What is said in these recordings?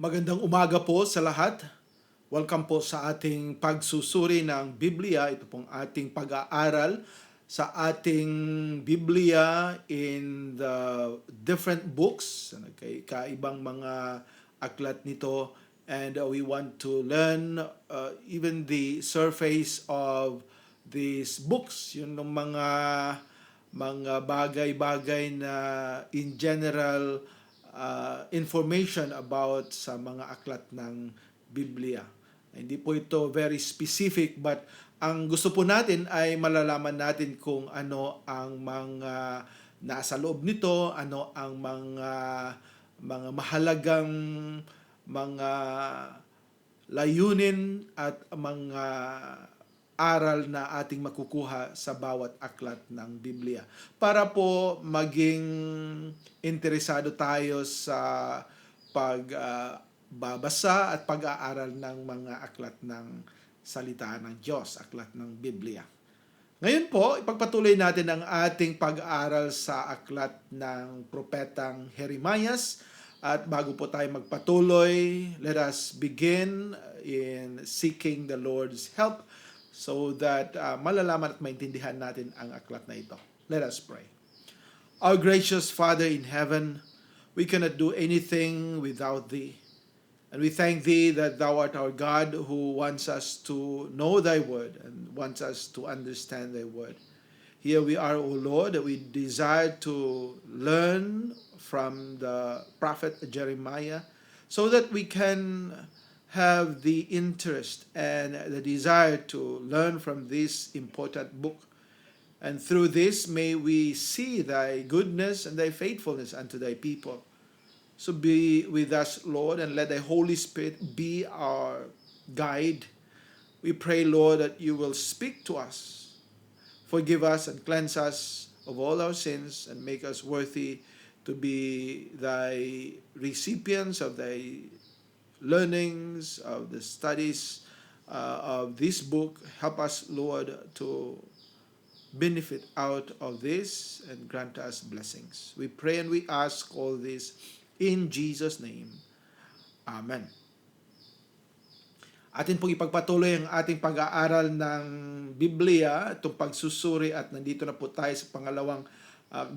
Magandang umaga po sa lahat. Welcome po sa ating pagsusuri ng Biblia. Ito pong ating pag-aaral sa ating Biblia in the different books, kaibang mga aklat nito. And we want to learn even the surface of these books, yun ng mga bagay-bagay na in general information about sa mga aklat ng Biblia. Hindi po ito very specific, but ang gusto po natin ay malalaman natin kung ano ang mga nasa loob nito, ano ang mga mahalagang mga layunin at mga aral na ating makukuha sa bawat aklat ng Biblia. Para po maging interesado tayo sa pagbabasa at pag-aaral ng mga aklat ng salita ng Diyos, aklat ng Biblia. Ngayon po, ipagpatuloy natin ang ating pag-aaral sa aklat ng propetang Jeremias. At bago po tayo magpatuloy, let us begin in seeking the Lord's help so that malalaman at maintindihan natin ang aklat na ito. Let us pray. Our gracious Father in heaven, we cannot do anything without Thee. And we thank Thee that Thou art our God who wants us to know Thy word and wants us to understand Thy word. Here we are, O Lord, that we desire to learn from the prophet Jeremiah so that we can have the interest and the desire to learn from this important book. And through this, may we see Thy goodness and Thy faithfulness unto Thy people. So be with us, Lord, and let Thy Holy Spirit be our guide. We pray, Lord, that You will speak to us, forgive us and cleanse us of all our sins, and make us worthy to be Thy recipients of Thy learnings, of the studies of this book. Help us, Lord, to benefit out of this and grant us blessings. We pray and we ask all this in Jesus' name. Amen. Atin pong ipagpatuloy ang ating pag-aaral ng Biblia, itong pagsusuri, at nandito na po tayo sa pangalawang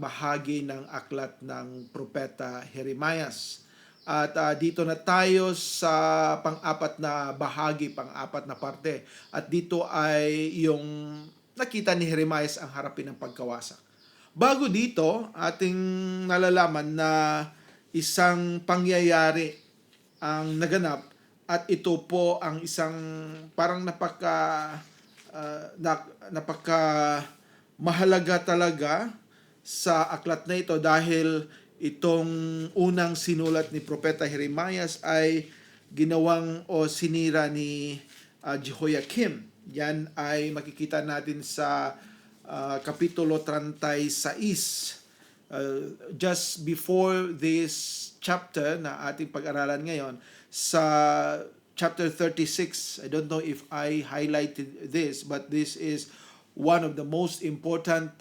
bahagi ng aklat ng propeta Jeremias. At dito na tayo sa pang-apat na bahagi, pang-apat na parte. At dito ay yung nakita ni Jeremias ang harapin ng pagkawasak. Bago dito, ating nalalaman na isang pangyayari ang naganap, at ito po ang isang parang napaka mahalaga talaga sa aklat na ito, dahil itong unang sinulat ni Propeta Jeremias ay ginawang o sinira ni Jehoiakim. Yan ay makikita natin sa Kapitulo 36. Just before this chapter na ating pag-aralan ngayon, sa chapter 36, I don't know if I highlighted this, but this is one of the most important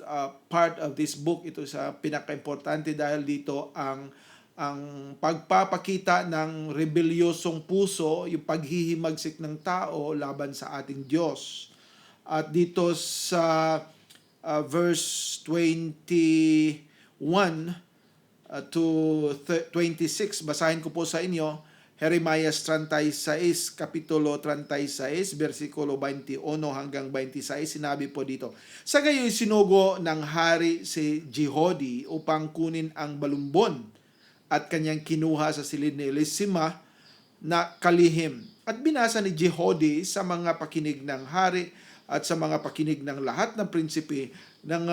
part of this book. Ito sa pinaka-importante dahil dito ang pagpapakita ng rebelyosong puso, yung paghihimagsik ng tao laban sa ating Diyos. At dito sa verse 21 to 26, basahin ko po sa inyo. Jeremias 36, Kapitulo 36, versikulo 21 hanggang 26, sinabi po dito, sa gayoy sinugo ng hari si Jehodi upang kunin ang balumbon, at kanyang kinuha sa silid ni Elisima na kalihim. At binasa ni Jehodi sa mga pakinig ng hari at sa mga pakinig ng lahat ng prinsipe ng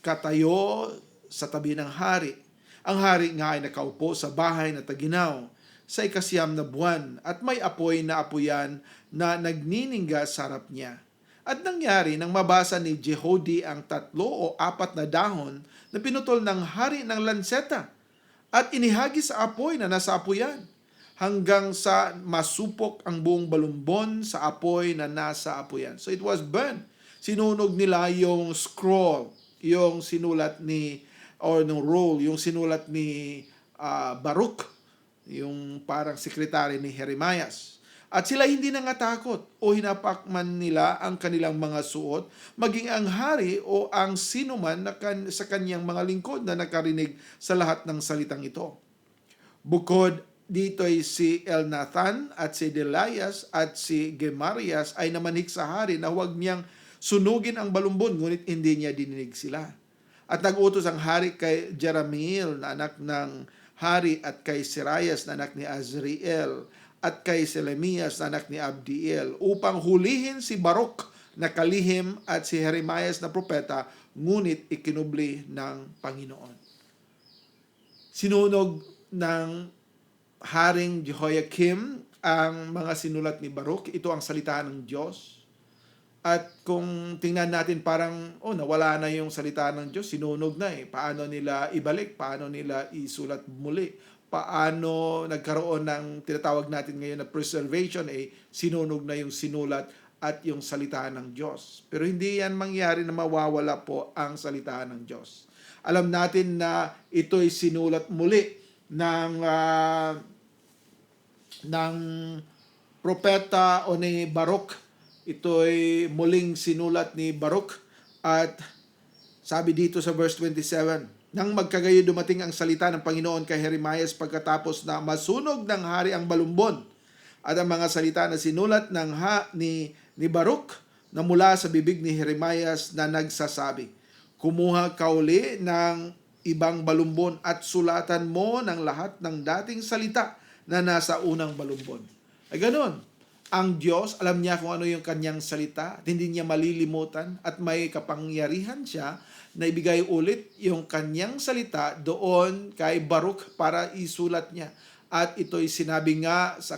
katayo sa tabi ng hari. Ang hari nga ay nakaupo sa bahay na taginaw sa ikasiyam na buwan, at may apoy na apuyan na nagniningga sa harap niya. At nangyari nang mabasa ni Jehodi ang 3 o 4 na dahon na pinutol ng hari ng lanseta, at inihagi sa apoy na nasa apuyan, hanggang sa masupok ang buong balumbon sa apoy na nasa apuyan. So it was burned. Sinunog nila yung scroll, yung sinulat ni, or no roll, yung sinulat ni Baruch, yung parang sekretary ni Jeremias. At sila hindi nangatakot o hinapakman nila ang kanilang mga suot, maging ang hari o ang sinuman na sa kanyang mga lingkod na nakarinig sa lahat ng salitang ito. Bukod dito ay si Elnathan at si Delaias at si Gemarias ay namanik sa hari na huwag niyang sunugin ang balumbon, ngunit hindi niya dininig sila. At nag-utos ang hari kay Jeramiel na anak ng hari at kay Seraias na anak ni Azriel at kay Selemias na anak ni Abdiel upang hulihin si Baruk na kalihim at si Jeremias na propeta, ngunit ikinubli ng Panginoon. Sinunog ng Haring Jehoiakim ang mga sinulat ni Baruk. Ito ang salita ng Diyos. At kung tingnan natin parang, nawala na yung salita ng Diyos, sinunog na eh. Paano nila ibalik? Paano nila isulat muli? Paano nagkaroon ng tinatawag natin ngayon na preservation, sinunog na yung sinulat at yung salita ng Diyos. Pero hindi yan mangyari na mawawala po ang salita ng Diyos. Alam natin na ito'y sinulat muli ng propeta o ni Baruk. Ito'y muling sinulat ni Baruk at sabi dito sa verse 27, nang magkagayo dumating ang salita ng Panginoon kay Jeremias pagkatapos na masunog ng hari ang balumbon at ang mga salita na sinulat ni Baruk na mula sa bibig ni Jeremias na nagsasabi, kumuha ka uli ng ibang balumbon at sulatan mo ng lahat ng dating salita na nasa unang balumbon. Ay ganun. Ang Diyos, alam niya kung ano yung kanyang salita at hindi niya malilimutan at may kapangyarihan siya na ibigay ulit yung kanyang salita doon kay Baruk para isulat niya. At ito'y sinabi nga sa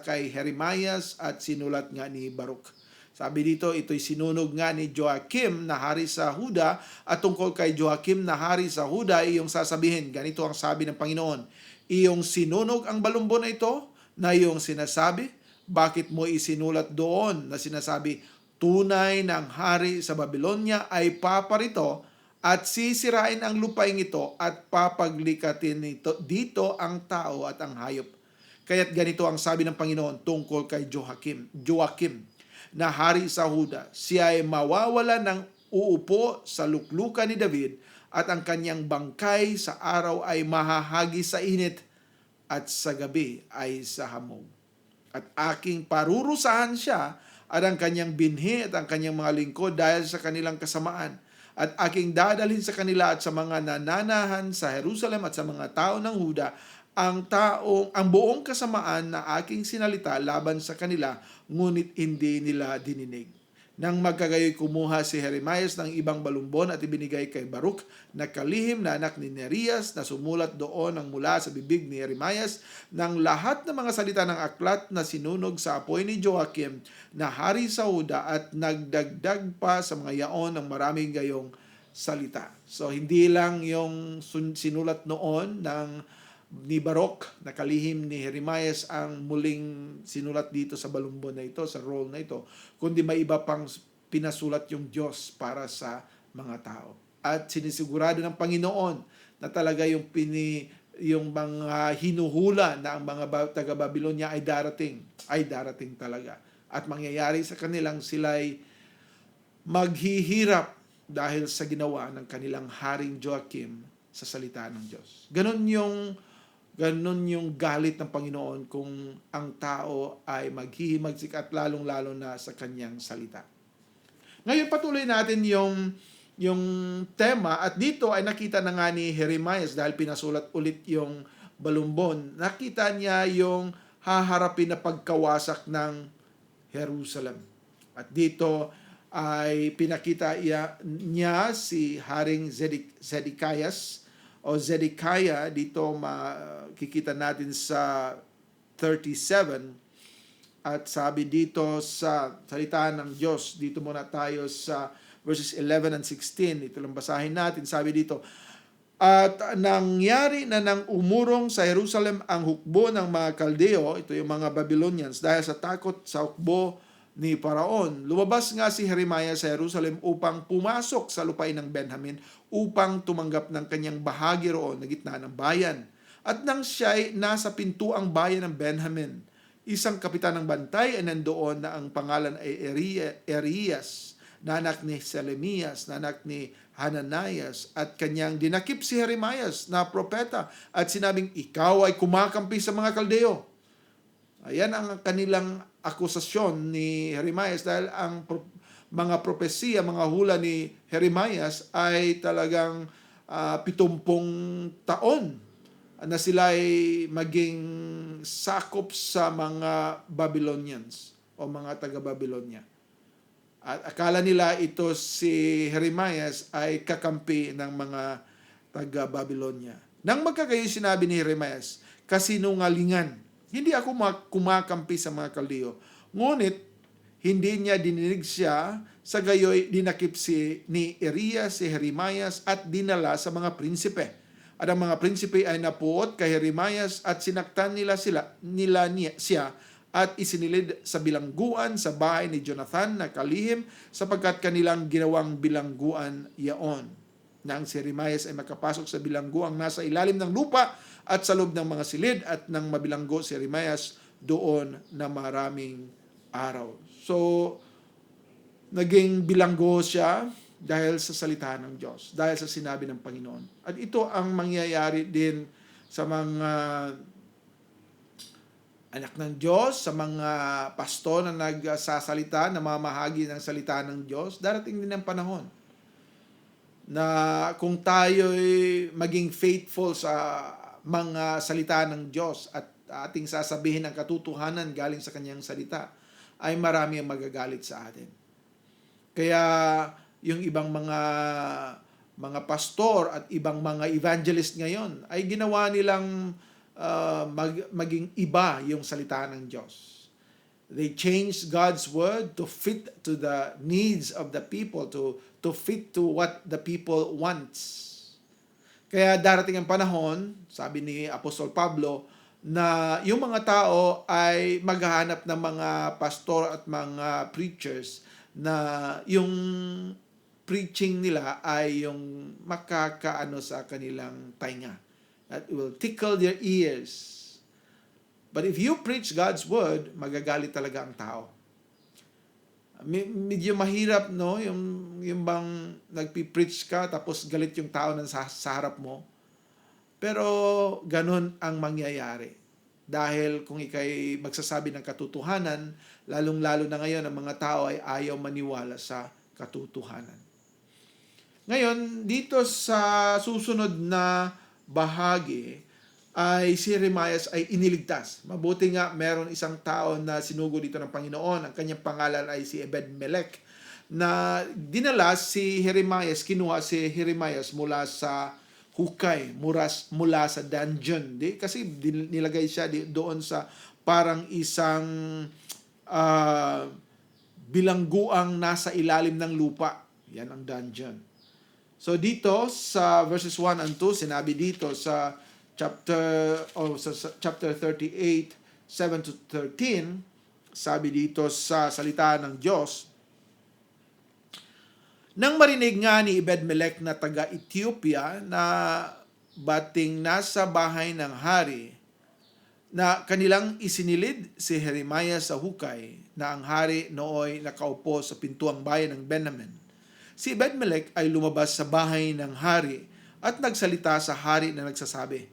kay Jeremias at sinulat nga ni Baruk. Sabi dito, ito'y sinunog nga ni Joachim na hari sa Huda at tungkol kay Joachim na hari sa Huda, iyong sasabihin, ganito ang sabi ng Panginoon, iyong sinunog ang balumbon na ito na iyong sinasabi, bakit mo isinulat doon na sinasabi, tunay ng hari sa Babylonia ay paparito at sisirain ang lupaing ito at papaglikatin dito ang tao at ang hayop. Kaya't ganito ang sabi ng Panginoon tungkol kay Joachim na hari sa Huda. Siya ay mawawala ng uupo sa luklukan ni David at ang kanyang bangkay sa araw ay mahahagi sa init at sa gabi ay sa hamog. At aking parurusahan siya at ang kanyang binhi at ang kanyang mga lingkod dahil sa kanilang kasamaan. At aking dadalhin sa kanila at sa mga nananahan sa Jerusalem at sa mga tao ng Huda ang buong kasamaan na aking sinalita laban sa kanila, ngunit hindi nila dininig. Nang magkagayoy kumuha si Jeremias ng ibang balumbon at ibinigay kay Baruk na kalihim na anak ni Nerias na sumulat doon ang mula sa bibig ni Jeremias ng lahat ng mga salita ng aklat na sinunog sa apoy ni Joachim na hari sa Huda at nagdagdag pa sa mga yaon ng maraming gayong salita. So hindi lang yung sinulat noon ni Baruk na kalihim ni Jeremias ang muling sinulat dito sa balumbon na ito, sa roll na ito, kundi may iba pang pinasulat yung Diyos para sa mga tao. At sinisigurado ng Panginoon na talaga yung mga hinuhula na ang mga taga-Babylonia ay darating talaga. At mangyayari sa kanilang sila'y maghihirap dahil sa ginawa ng kanilang haring Joachim sa salita ng Diyos. Ganon yung galit ng Panginoon kung ang tao ay maghihimagsik at lalong-lalo na sa kanyang salita. Ngayon patuloy natin yung tema at dito ay nakita na nga ni Jeremias dahil pinasulat ulit yung balumbon. Nakita niya yung haharapin na pagkawasak ng Jerusalem. At dito ay pinakita niya si Haring Zedekiah, dito makikita natin sa 37 at sabi dito sa salita ng Diyos, dito muna tayo sa verses 11 and 16, ito lang basahin natin, sabi dito, at nangyari na nang umurong sa Jerusalem ang hukbo ng mga Kaldeo, ito yung mga Babylonians, dahil sa takot sa hukbo ni Paraon. Lumabas nga si Jeremias sa Jerusalem upang pumasok sa lupain ng Benjamin upang tumanggap ng kanyang bahagi roon na gitna ng bayan. At nang siya'y nasa pintuang bayan ng Benjamin, isang kapitan ng bantay ay nandoon na ang pangalan ay Erias, na anak ni Selemias, na anak ni Hananias, at kanyang dinakip si Jeremias na propeta at sinabing, ikaw ay kumakampi sa mga Kaldeo. Ayan ang kanilang akusasyon ni Jeremias dahil ang mga propesiya, mga hula ni Jeremias ay talagang 70 taon na sila ay maging sakop sa mga Babylonians o mga taga-Babylonia. At akala nila ito si Jeremias ay kakampi ng mga taga-Babylonia. Nang magkagayon sinabi ni Jeremias, kasinungalingan. Hindi ako kumakampi sa mga Kaldeo. Ngunit, hindi niya dininig siya, sa gayoy dinakip ni Erias si Jeremias at dinala sa mga prinsipe. At ang mga prinsipe ay napuot kay Jeremias at sinaktan siya at isinilid sa bilangguan sa bahay ni Jonathan na kalihim sapagkat kanilang ginawang bilangguan yaon. Nang si Jeremias ay makapasok sa bilangguang nasa ilalim ng lupa at sa loob ng mga silid at nang mabilanggo si Jeremias doon na maraming araw. So, naging bilanggo siya dahil sa salita ng Diyos, dahil sa sinabi ng Panginoon. At ito ang mangyayari din sa mga anak ng Diyos, sa mga pastor na nagsasalita, na mamahagi ng salita ng Diyos. Darating din ang panahon na kung tayo'y maging faithful sa mga salita ng Diyos at ating sasabihin ang katotohanan galing sa kanyang salita, ay marami ang magagalit sa atin. Kaya yung ibang mga pastor at ibang mga evangelist ngayon ay ginawa nilang maging iba yung salita ng Diyos. They changed God's word to fit to the needs of the people, to fit to what the people wants. Kaya darating ang panahon, sabi ni Apostol Pablo, na yung mga tao ay maghahanap ng mga pastor at mga preachers na yung preaching nila ay yung makakaano sa kanilang tainga. That will tickle their ears. But if you preach God's word, magagalit talaga ang tao. Medyo mahirap, no? Yung bang nagpi-preach ka tapos galit yung tao na sa harap mo. Pero ganun ang mangyayari. Dahil kung ikay magsasabi ng katotohanan, lalong-lalo na ngayon ang mga tao ay ayaw maniwala sa katotohanan. Ngayon, dito sa susunod na bahagi, ay si Jeremias ay iniligtas. Mabuti nga meron isang tao na sinugo dito ng Panginoon. Ang kanyang pangalan ay si Ebed-Melech, na dinala si Jeremias, kinuha si Jeremias mula sa hukay, mula sa dungeon. Kasi nilagay siya doon sa parang isang bilangguang nasa ilalim ng lupa. Yan ang dungeon. So dito sa verses 1 and 2, sinabi dito sa chapter 38, 7 to 13, sabi dito sa salita ng Diyos, nang marinig nga ni Ebed-Melech na taga-Ethiopia na bating nasa bahay ng hari, na kanilang isinilid si Jeremias sa hukay, na ang hari nooy nakaupo sa pintuang bayan ng Benjamin. Si Ebed-Melech ay lumabas sa bahay ng hari at nagsalita sa hari na nagsasabi,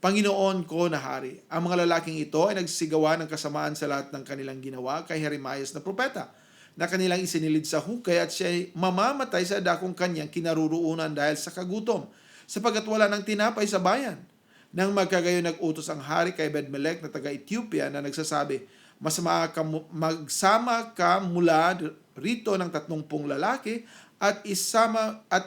Panginoon ko na hari, ang mga lalaking ito ay nagsisigawan ng kasamaan sa lahat ng kanilang ginawa kay Jeremias na propeta, na kanilang isinilid sa hukay at siya ay mamamatay sa dakong kanyang kinaruruunan dahil sa kagutom, sapagat wala ng tinapay sa bayan. Nang magkagayon nag-utos ang hari kay Ebed-Melech na taga-Ethiopia na nagsasabi, magsama ka mula rito ng 30 lalaki at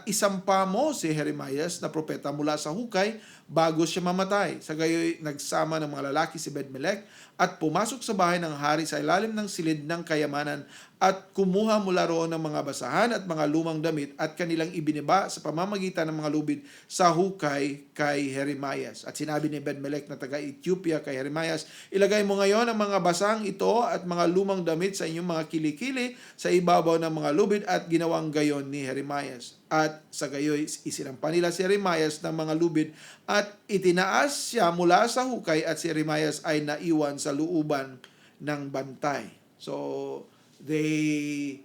isampa mo si Jeremias na propeta mula sa hukay bago siya mamatay. Sa gayoy nagsama ng mga lalaki si Ebed-Melech at pumasok sa bahay ng hari sa ilalim ng silid ng kayamanan at kumuha mula roon ng mga basahan at mga lumang damit at kanilang ibiniba sa pamamagitan ng mga lubid sa hukay kay Jeremias. At sinabi ni Ebed-Melech na taga-Ethiopia kay Jeremias, ilagay mo ngayon ang mga basang ito at mga lumang damit sa inyong mga kilikili sa ibabaw ng mga lubid, at ginawang gayon ni Jeremias. At sa gayoy isinampa nila si Jeremias ng mga lubid at itinaas siya mula sa hukay at si Jeremias ay naiwan sa looban ng bantay. So they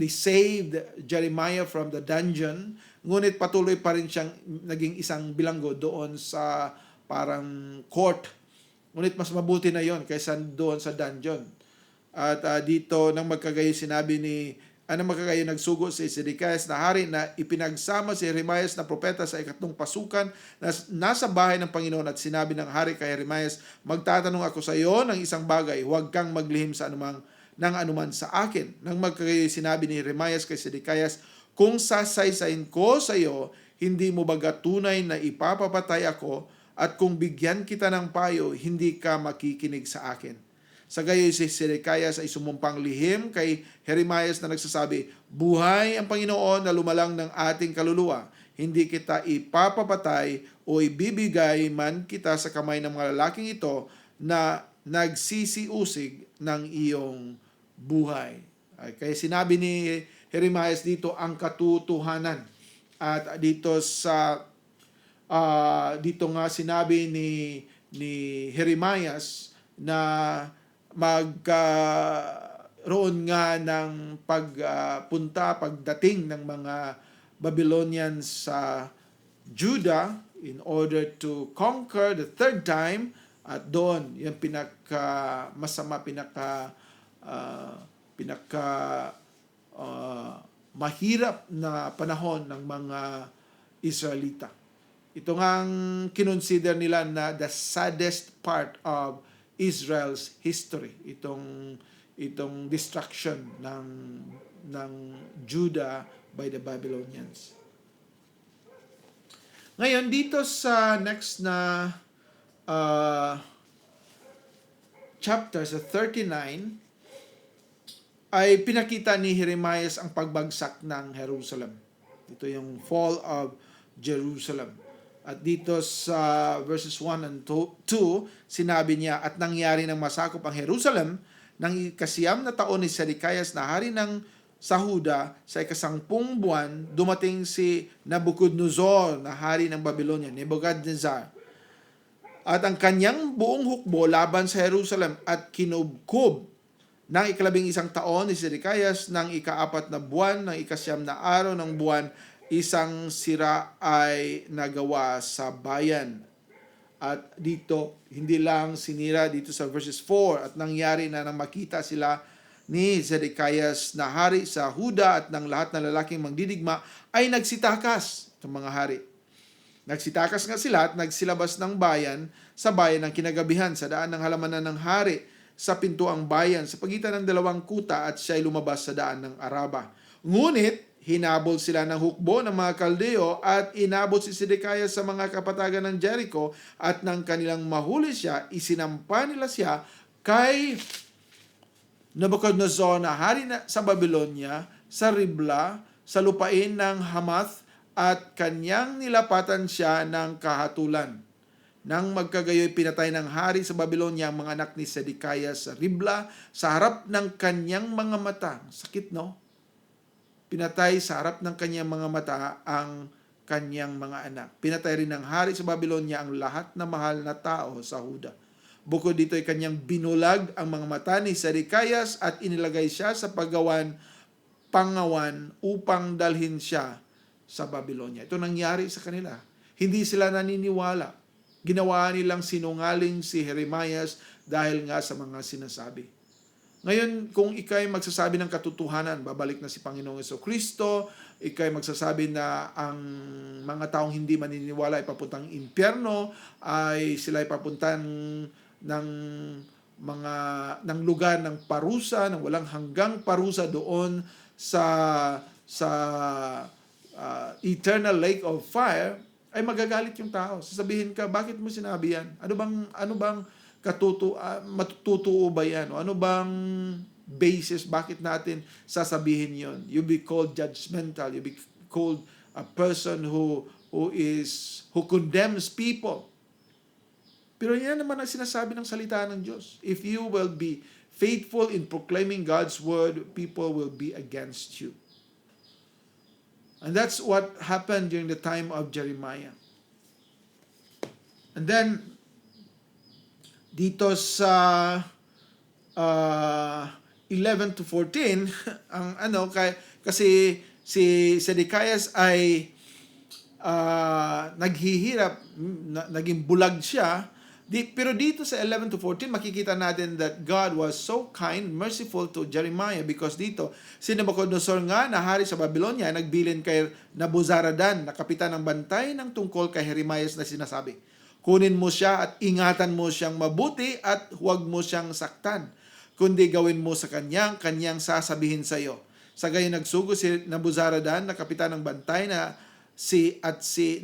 saved Jeremiah from the dungeon, ngunit patuloy pa rin siyang naging isang bilanggo doon sa parang court. Ngunit mas mabuti na yon kaysa doon sa dungeon. At dito nang magkagayo sinabi magkagayo nagsugo si Sedekias na hari na ipinagsama si Jeremias na propeta sa ikatlong pasukan na nasa bahay ng Panginoon, at sinabi ng hari kay Jeremias, magtatanong ako sa iyo ng isang bagay, huwag kang maglihim sa anuman sa akin. Nang magkagayo sinabi ni Jeremias kay Sedekias, kung sasaysayin ko sa iyo, hindi mo baga tunay na ipapapatay ako, at kung bigyan kita ng payo, hindi ka makikinig sa akin. Sa gayoy si Sedekias ay sumumpang lihim kay Jeremias na nagsasabi, buhay ang Panginoon na lumalang ng ating kaluluwa. Hindi kita ipapapatay o ibibigay man kita sa kamay ng mga lalaking ito na nagsisiusig ng iyong buhay. Kaya sinabi ni Jeremias dito ang katotohanan. At dito nga sinabi ni Jeremias na magkaroon nga ng pagdating ng mga Babylonians sa Judah in order to conquer the third time, at doon yung mahirap na panahon ng mga Israelita. Ito ngang kinonsider nila na the saddest part of Israel's history, itong destruction ng Judah by the Babylonians. Ngayon dito sa next na chapter sa 39 ay pinakita ni Jeremias ang pagbagsak ng Jerusalem. Ito yung fall of Jerusalem. At dito sa verses 1 and 2, sinabi niya, at nangyari ng masakop ang Jerusalem ng ikasiyam na taon ni Sedekias na hari ng Sahuda, sa ikasampung buwan, dumating si Nabucodonosor na hari ng Babylonia, Nebuchadnezzar. At ang kanyang buong hukbo laban sa Jerusalem at kinubkob ng ika-11 taon ni Sedekias ng ika-4 na buwan ng ikasiyam na araw ng buwan, isang sira ay nagawa sa bayan. At dito, hindi lang sinira dito sa verses 4, at nangyari na nang makita sila ni Sedekias na hari sa Huda at ng lahat ng lalaking magdidigma ay nagsitakas. Itong mga hari. Nagsitakas nga sila at nagsilabas ng bayan sa bayan ng kinagabihan sa daan ng halamanan ng hari sa pintuang bayan sa pagitan ng dalawang kuta, at siya'y lumabas sa daan ng Araba. Ngunit, hinabol sila ng hukbo ng mga Kaldeo at inabot si Sedekias sa mga kapatagan ng Jericho, at nang kanilang mahuli siya, isinampa nila siya kay Nabucodonosor na hari sa Babylonia, sa Ribla, sa lupain ng Hamath, at kanyang nilapatan siya ng kahatulan. Nang magkagayoy pinatay ng hari sa Babylonia ang mga anak ni Sedekias sa Ribla sa harap ng kanyang mga mata. Sakit, no? Pinatay sa harap ng kanyang mga mata ang kanyang mga anak. Pinatay rin ng hari sa Babylonia ang lahat na mahal na tao sa Huda. Bukod dito ay kanyang binulag ang mga mata ni Sedekias at inilagay siya sa pangawan upang dalhin siya sa Babylonia. Ito nangyari sa kanila. Hindi sila naniniwala. Ginawa nilang sinungaling si Jeremias dahil nga sa mga sinasabi. Ngayon, kung ikay magsasabi ng katotohanan, babalik na si Panginoong Jesucristo, ikay magsasabi na ang mga taong hindi maniniwala ay papuntang impyerno, ay sila ay papuntan ng lugar ng parusa, ng walang hanggang parusa doon sa eternal lake of fire, ay magagalit yung tao. Sasabihin ka, bakit mo sinabi yan? Ano bang matutuo ba yan? O ano bang basis bakit natin sasabihin yon? You be called judgmental. You be called a person who condemns people. Pero yan naman ang sinasabi ng salita ng Diyos. If you will be faithful in proclaiming God's word, people will be against you. And that's what happened during the time of Jeremiah. And then, dito sa 11 to 14, ang kasi si Sedekias ay naghihirap, naging bulag siya. Pero dito sa 11 to 14, makikita natin that God was so kind, merciful to Jeremiah because dito, si Nabucodonosor nga na hari sa Babylonia, nagbilin kay Nabuzaradan na kapitan ng bantay ng tungkol kay Jeremiah na sinasabi, kunin mo siya at ingatan mo siyang mabuti at huwag mo siyang saktan, kundi gawin mo sa kanyang sasabihin sa iyo. Sa gayon nagsugo si Nabuzaradan na kapitan ng bantay na si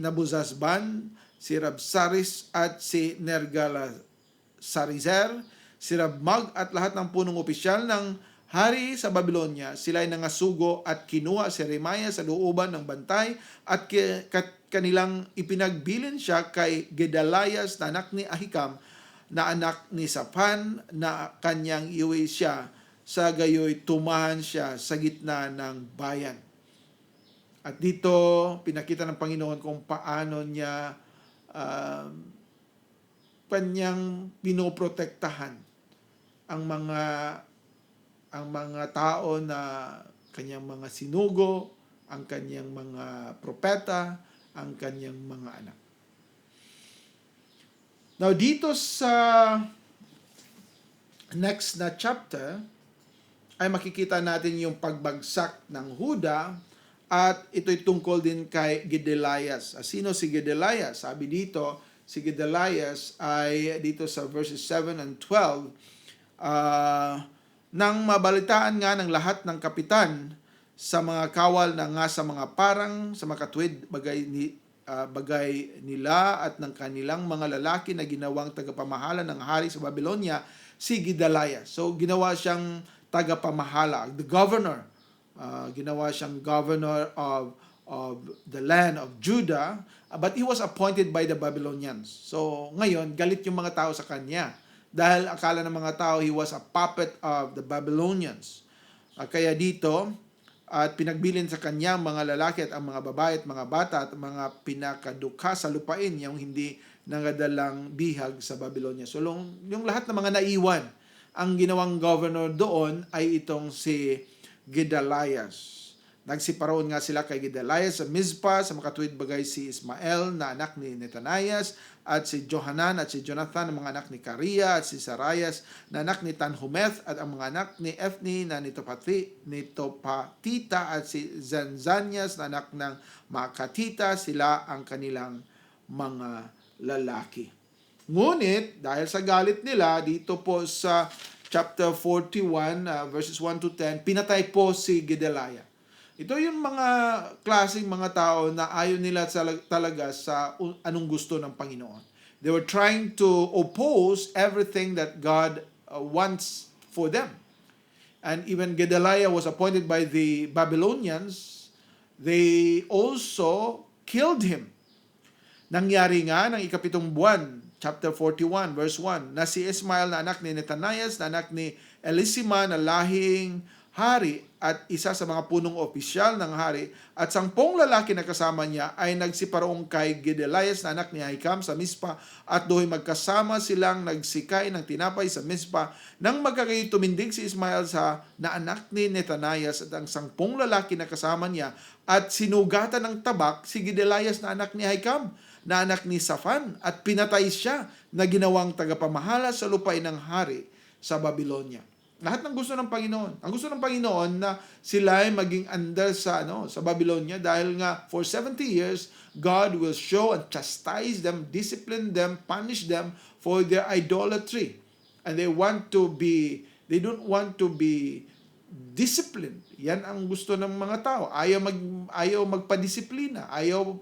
Nabuzazban, si Rabsaris at si Nergal-Sarizer, si Rabmag at lahat ng punong opisyal ng hari sa Babylonia. Sila ay nangasugo at kinuha si Jeremiah sa looban ng bantay at kanilang ipinagbilin siya kay Gedalias na anak ni Ahikam na anak ni Shaphan na kanyang iwi siya. Sa gayoy tumahan siya sa gitna ng bayan. At dito, pinakita ng Panginoon kung paano niya kanyang pinoprotektahan ang mga tao na kanyang mga sinugo, ang kanyang mga propeta, ang kanyang mga anak. Now, dito sa next na chapter, ay makikita natin yung pagbagsak ng Huda at ito'y tungkol din kay Gedalias. Sino si Gedalias? Sabi dito, si Gedalias ay dito sa verses 7 and 12, nang mabalitaan nga ng lahat ng kapitan sa mga kawal na nga sa mga parang sa makatwid bagay nila at ng kanilang mga lalaki na ginawang tagapamahala ng hari sa Babylonia, si Gedalias. So, ginawa siyang tagapamahala, the governor. Ginawa siyang governor of the land of Judah, but he was appointed by the Babylonians. So, ngayon, galit yung mga tao sa kanya dahil akala ng mga tao he was a puppet of the Babylonians. Kaya dito, at pinagbilin sa kanya mga lalaki at ang mga babae at mga bata at mga pinakadukha sa lupain, yung hindi nangadalang bihag sa Babylonia. So, yung lahat ng mga naiwan, ang ginawang governor doon ay itong si Gedalias. Nagsiparoon nga sila kay Gedalias sa Mizpah, sa makatuwid bagay si Ismael na anak ni Netanias, at si Johanan at si Jonathan na mga anak ni Karia, at si Sarayas na anak ni Tanhumeth, at ang mga anak ni Ephni na Nitopatita, at si Zanzanias na anak ng Makatita. Sila ang kanilang mga lalaki. Ngunit, dahil sa galit nila, dito po sa chapter 41, verses 1 to 10, pinatay po si Gedaliah. Ito yung mga klaseng mga tao na ayaw nila talaga sa anong gusto ng Panginoon. They were trying to oppose everything that God wants for them. And even Gedaliah was appointed by the Babylonians. They also killed him. Nangyari nga ng ikapitong buwan, chapter 41, verse 1, na si Ismael na anak ni Netanias, na anak ni Elisima na lahing hari at isa sa mga punong opisyal ng hari, at 10 lalaki na kasama niya ay nagsiparoong kay Gedalias na anak ni Ahikam sa Mizpah, at do'y magkasama silang nagsikay ng tinapay sa Mizpah. Nang magkakayo'y tumindig si Ismael na anak ni Netanias at ang 10 lalaki na kasama niya, at sinugatan ng tabak si Gedalias na anak ni Ahikam na anak ni Shaphan, at pinatay siya na ginawang tagapamahala sa lupain ng hari sa Babylonia. Lahat ng gusto ng Panginoon. Ang gusto ng Panginoon na sila ay maging under sa Babylonia, dahil nga for 70 years, God will show and chastise them, discipline them, punish them for their idolatry. And they don't want to be discipline. Yan ang gusto ng mga tao. Ayaw magpadisiplina. Ayaw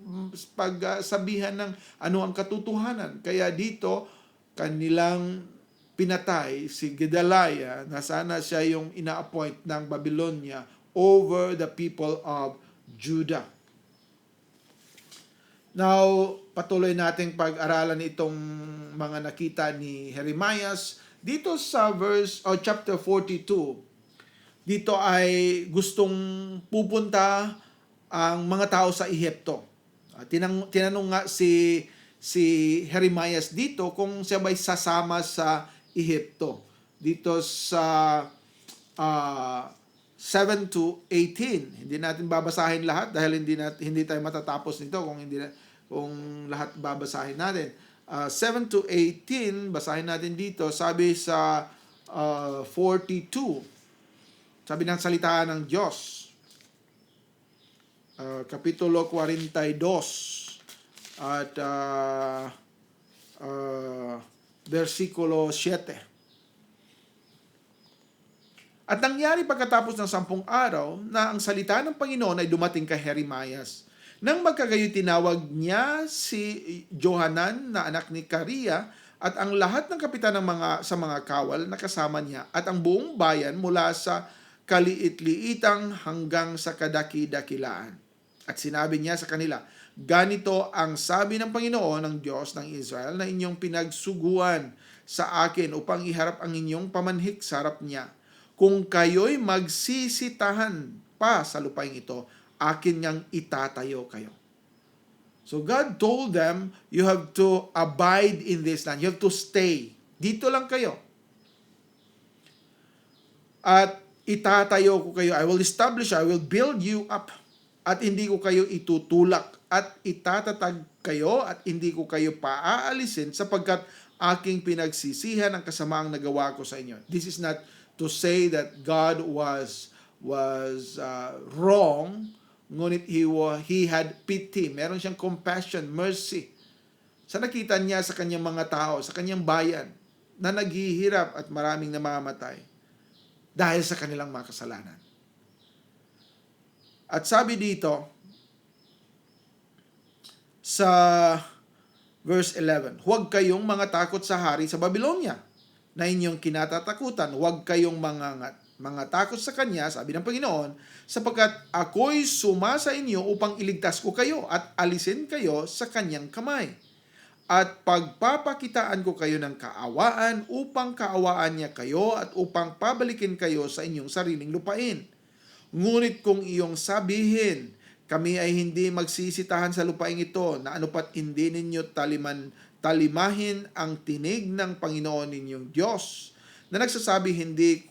pagsabihan ng ano ang katotohanan. Kaya dito, kanilang pinatay si Gedaliah na sana siya yung ina-appoint ng Babylonia over the people of Judah. Now, patuloy nating pag-aralan itong mga nakita ni Jeremiah. Dito sa chapter 42, dito ay gustong pupunta ang mga tao sa Ehipto. Tinanong nga si si Jeremias dito kung siya ba'y sasama sa Ehipto. Dito sa 7 to 18. Hindi natin babasahin lahat dahil hindi tayo matatapos nito kung lahat babasahin natin. 7 to 18, basahin natin dito. Sabi sa 42. Sabi ng salita ng Diyos. Kapitulo 42 at versikulo 7. At nangyari pagkatapos ng 10 araw na ang salita ng Panginoon ay dumating kay Jeremias. Nang magkagayoy tinawag niya si Johanan na anak ni Karia at ang lahat ng kapitan sa mga kawal na kasama niya at ang buong bayan mula sa kaliit-liitang hanggang sa kadaki-dakilaan. At sinabi niya sa kanila, ganito ang sabi ng Panginoon ng Diyos ng Israel na inyong pinagsuguan sa akin upang iharap ang inyong pamanhik sa harap niya. Kung kayo'y magsisitahan pa sa lupain ito, akin niyang itatayo kayo. So God told them, you have to abide in this land. You have to stay. Dito lang kayo. At itatayo ko kayo. I will establish, I will build you up. At hindi ko kayo itutulak. At itatatag kayo at hindi ko kayo paaalisin sapagkat aking pinagsisihan ang kasamaang nagawa ko sa inyo. This is not to say that God was wrong, ngunit he had pity. Meron siyang compassion, mercy. Sa nakita niya sa kanyang mga tao, sa kanyang bayan, na naghihirap at maraming namamatay dahil sa kanilang mga kasalanan. At sabi dito, sa verse 11, huwag kayong mga takot sa hari sa Babylonia na inyong kinatatakutan, huwag kayong mga takot sa kanya, sabi ng Panginoon, sapagkat ako'y sumasa inyo upang iligtas ko kayo at alisin kayo sa kanyang kamay. At pagpapakitaan ko kayo ng kaawaan upang kaawaan niya kayo at upang pabalikin kayo sa inyong sariling lupain. Ngunit kung iyong sabihin, kami ay hindi magsisitahan sa lupain ito na anupat hindi ninyo talimahin ang tinig ng Panginoon ninyong Diyos na nagsasabi hindi,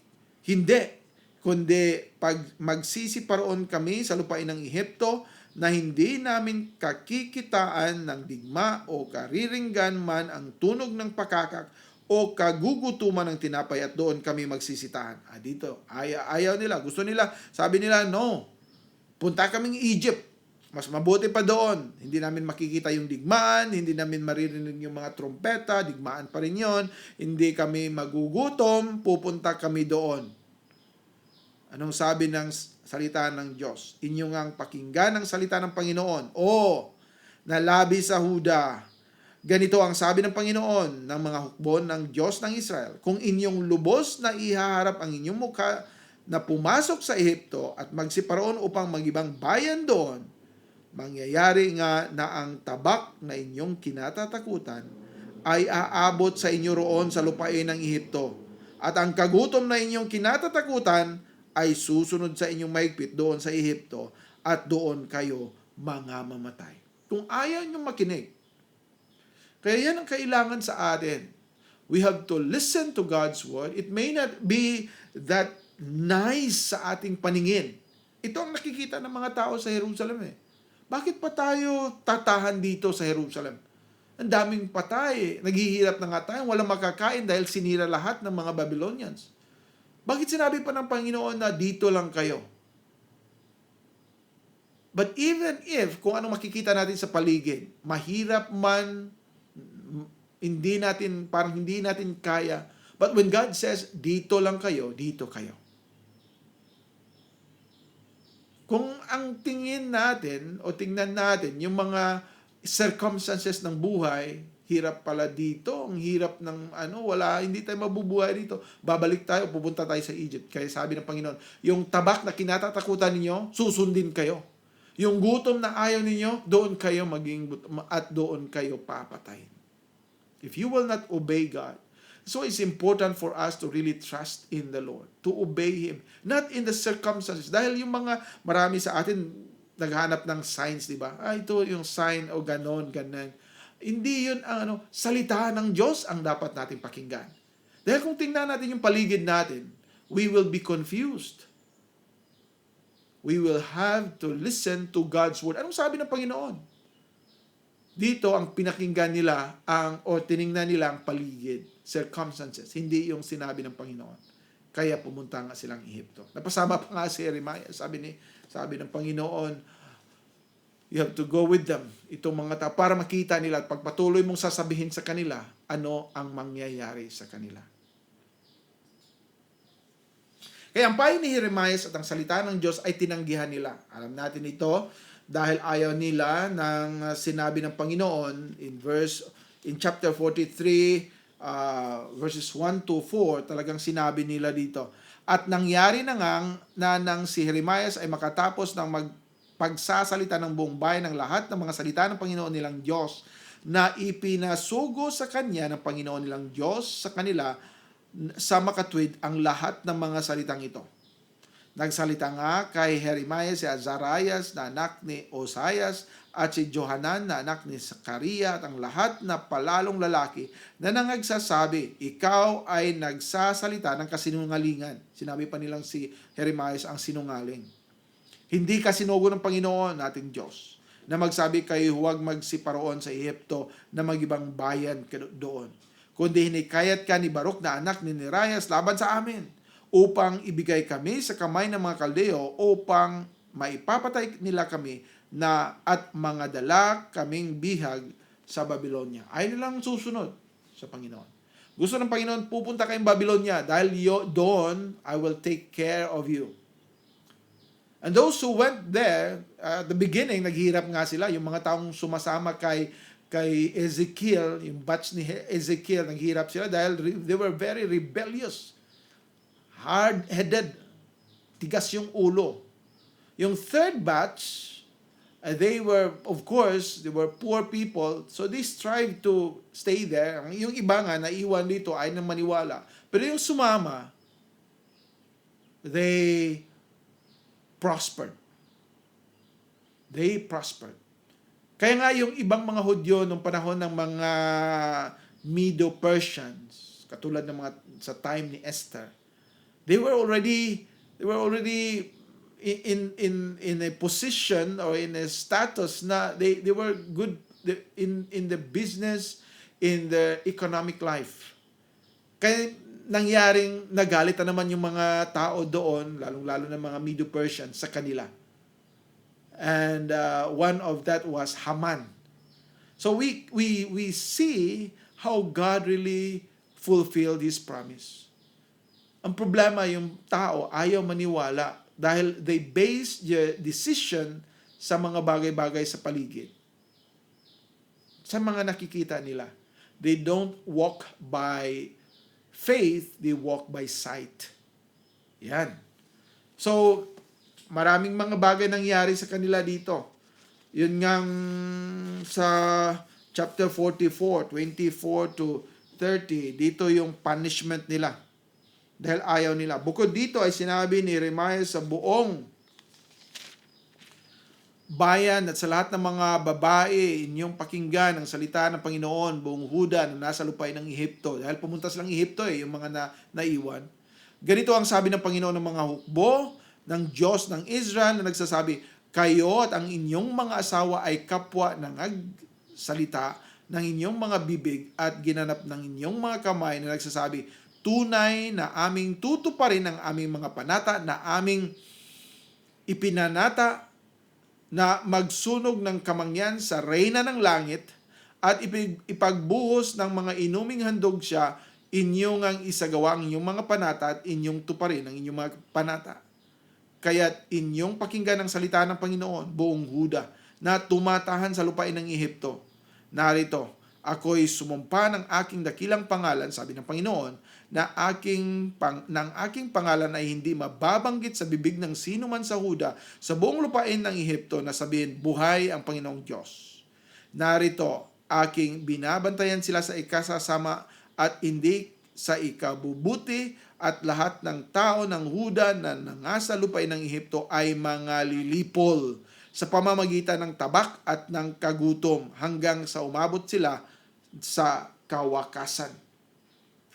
kundi pag magsisiparoon kami sa lupain ng Ehipto na hindi namin kakikitaan ng digma o kariringgan man ang tunog ng pakakak o kagugutuman ng tinapay at doon kami magsisitahan. Dito, ayaw nila. Gusto nila, sabi nila, no, punta kaming Egypt. Mas mabuti pa doon. Hindi namin makikita yung digmaan, hindi namin maririnig yung mga trompeta, digmaan pa rin yun. Hindi kami magugutom, pupunta kami doon. Anong sabi ng salita ng Diyos? Inyo ngang pakinggan ang salita ng Panginoon. Nalabi sa Huda. Ganito ang sabi ng Panginoon ng mga hukbon ng Diyos ng Israel. Kung inyong lubos na ihaharap ang inyong mukha na pumasok sa Ehipto at magsiparoon upang magibang bayan doon, mangyayari nga na ang tabak na inyong kinatatakutan ay aabot sa inyo roon sa lupain ng Ehipto. At ang kagutom na inyong kinatatakutan ay susunod sa inyong mahigpit doon sa Ehipto at doon kayo mga mamatay. Kung ayaw nyo makinig, kaya yan ang kailangan sa atin. We have to listen to God's word. It may not be that nice sa ating paningin. Ito ang nakikita ng mga tao sa Jerusalem. Bakit pa tayo tatahan dito sa Jerusalem? Ang daming patay. Naghihirap na nga tayo. Walang makakain dahil sinira lahat ng mga Babylonians. Bakit sinabi pa ng Panginoon na dito lang kayo? But even if, kung anong makikita natin sa paligid, mahirap man, parang hindi natin kaya. But when God says, dito lang kayo, dito kayo. Kung ang tingnan natin, yung mga circumstances ng buhay, hirap pala dito, ang hirap ng hindi tayo mabubuhay dito. Babalik tayo, pupunta tayo sa Egypt. Kaya sabi ng Panginoon, yung tabak na kinatatakutan ninyo, susundin kayo. Yung gutom na ayaw ninyo, doon kayo at doon kayo papatayin. If you will not obey God, so it's important for us to really trust in the Lord, to obey Him, not in the circumstances. Dahil yung marami sa atin naghanap ng signs, di ba? Ito yung sign o ganon. Hindi yun ang salita ng Diyos ang dapat natin pakinggan. Dahil kung tingnan natin yung paligid natin, we will be confused. We will have to listen to God's word. Anong sabi ng Panginoon? Dito ang pinakinggan nila o tiningnan nila ang paligid, circumstances, hindi yung sinabi ng Panginoon. Kaya pumunta nga silang Ehipto. Napasama pa nga si Jeremiah. Sabi ng Panginoon, you have to go with them. Itong mga tao, para makita nila at pagpatuloy mong sasabihin sa kanila, ano ang mangyayari sa kanila. Kaya ang payo ni Jeremiah at ang salita ng Diyos ay tinanggihan nila. Alam natin ito dahil ayaw nila ng sinabi ng Panginoon in chapter 43, verses 1 to 4, talagang sinabi nila dito. At nangyari na nang si Jeremiah ay makatapos ng pagsasalita ng buong bayan ng lahat ng mga salita ng Panginoon nilang Diyos na ipinasugo sa kanya ng Panginoon nilang Diyos sa kanila sa makatwid ang lahat ng mga salitang ito. Nagsalita nga kay Jeremiah si Azarias na anak ni Osias at si Johanan na anak ni Sakaria at ang lahat na palalong lalaki na nangagsasabi, ikaw ay nagsasalita ng kasinungalingan. Sinabi pa nilang si Jeremiah ang sinungaling. Hindi kasinugo ng Panginoon nating Diyos na magsabi kayo huwag magsiparoon sa Ehipto na magibang bayan doon. Kundi hinikayat ka ni Baruch na anak ni Nerias laban sa amin upang ibigay kami sa kamay ng mga Kaldeo upang maipapatay nila kami at mga dala kaming bihag sa Babylonia. Ayaw nilang susunod sa Panginoon. Gusto ng Panginoon, pupunta kayong Babylonia dahil doon I will take care of you. And those who went there, at the beginning, naghihirap nga sila. Yung mga taong sumasama kay Ezekiel, yung batch ni Ezekiel, naghihirap sila dahil they were very rebellious. Hard-headed. Tigas yung ulo. Yung third batch, they were poor people, so they strived to stay there. Yung iba nga, naiwan dito, ay nang maniwala. Pero yung sumama, they prospered. They prospered. Kaya nga yung ibang mga Hudyo nung panahon ng mga Medo-Persians, katulad ng mga sa time ni Esther, they were already in a position or in a status na they were good in the business, in the economic life. Kaya nangyaring nagalitan naman yung mga tao doon, lalong-lalo ng mga Medo-Persians sa kanila. And one of that was Haman. So we see how God really fulfilled His promise. Ang problema, yung tao ayaw maniwala dahil they base their decision sa mga bagay-bagay sa paligid. Sa mga nakikita nila. They don't walk by faith, they walk by sight. Yan. So, maraming mga bagay nangyari sa kanila dito. Yun ngang sa chapter 44, 24 to 30, dito yung punishment nila. Dahil ayaw nila. Bukod dito ay sinabi ni Jeremiah sa buong bayan at sa lahat ng mga babae, inyong pakinggan ang salita ng Panginoon, buong Huda na nasa lupain ng Ehipto. Dahil pumunta silang Ehipto yung mga naiwan. Ganito ang sabi ng Panginoon ng mga hukbo ng Diyos ng Israel na nagsasabi, kayo at ang inyong mga asawa ay kapwa ng salita ng inyong mga bibig at ginanap ng inyong mga kamay na nagsasabi, tunay na aming tutuparin ang aming mga panata na aming ipinanata na magsunog ng kamangyan sa reyna ng langit at ipagbuhos ng mga inuming handog siya, inyong ang isagawa ang inyong mga panata at inyong tuparin ang inyong mga panata. Kaya't inyong pakinggan ang salita ng Panginoon, buong Huda, na tumatahan sa lupain ng Ehipto. Narito, ako'y sumumpa ng aking dakilang pangalan, sabi ng Panginoon, na ng aking pangalan ay hindi mababanggit sa bibig ng sino man sa Huda sa buong lupain ng Ehipto na sabihin, buhay ang Panginoong Diyos. Narito, aking binabantayan sila sa ikasasama at hindi sa ikabubuti at lahat ng tao ng Huda na nangasa lupain ng Ehipto ay mga lilipol sa pamamagitan ng tabak at ng kagutom hanggang sa umabot sila sa kawakasan.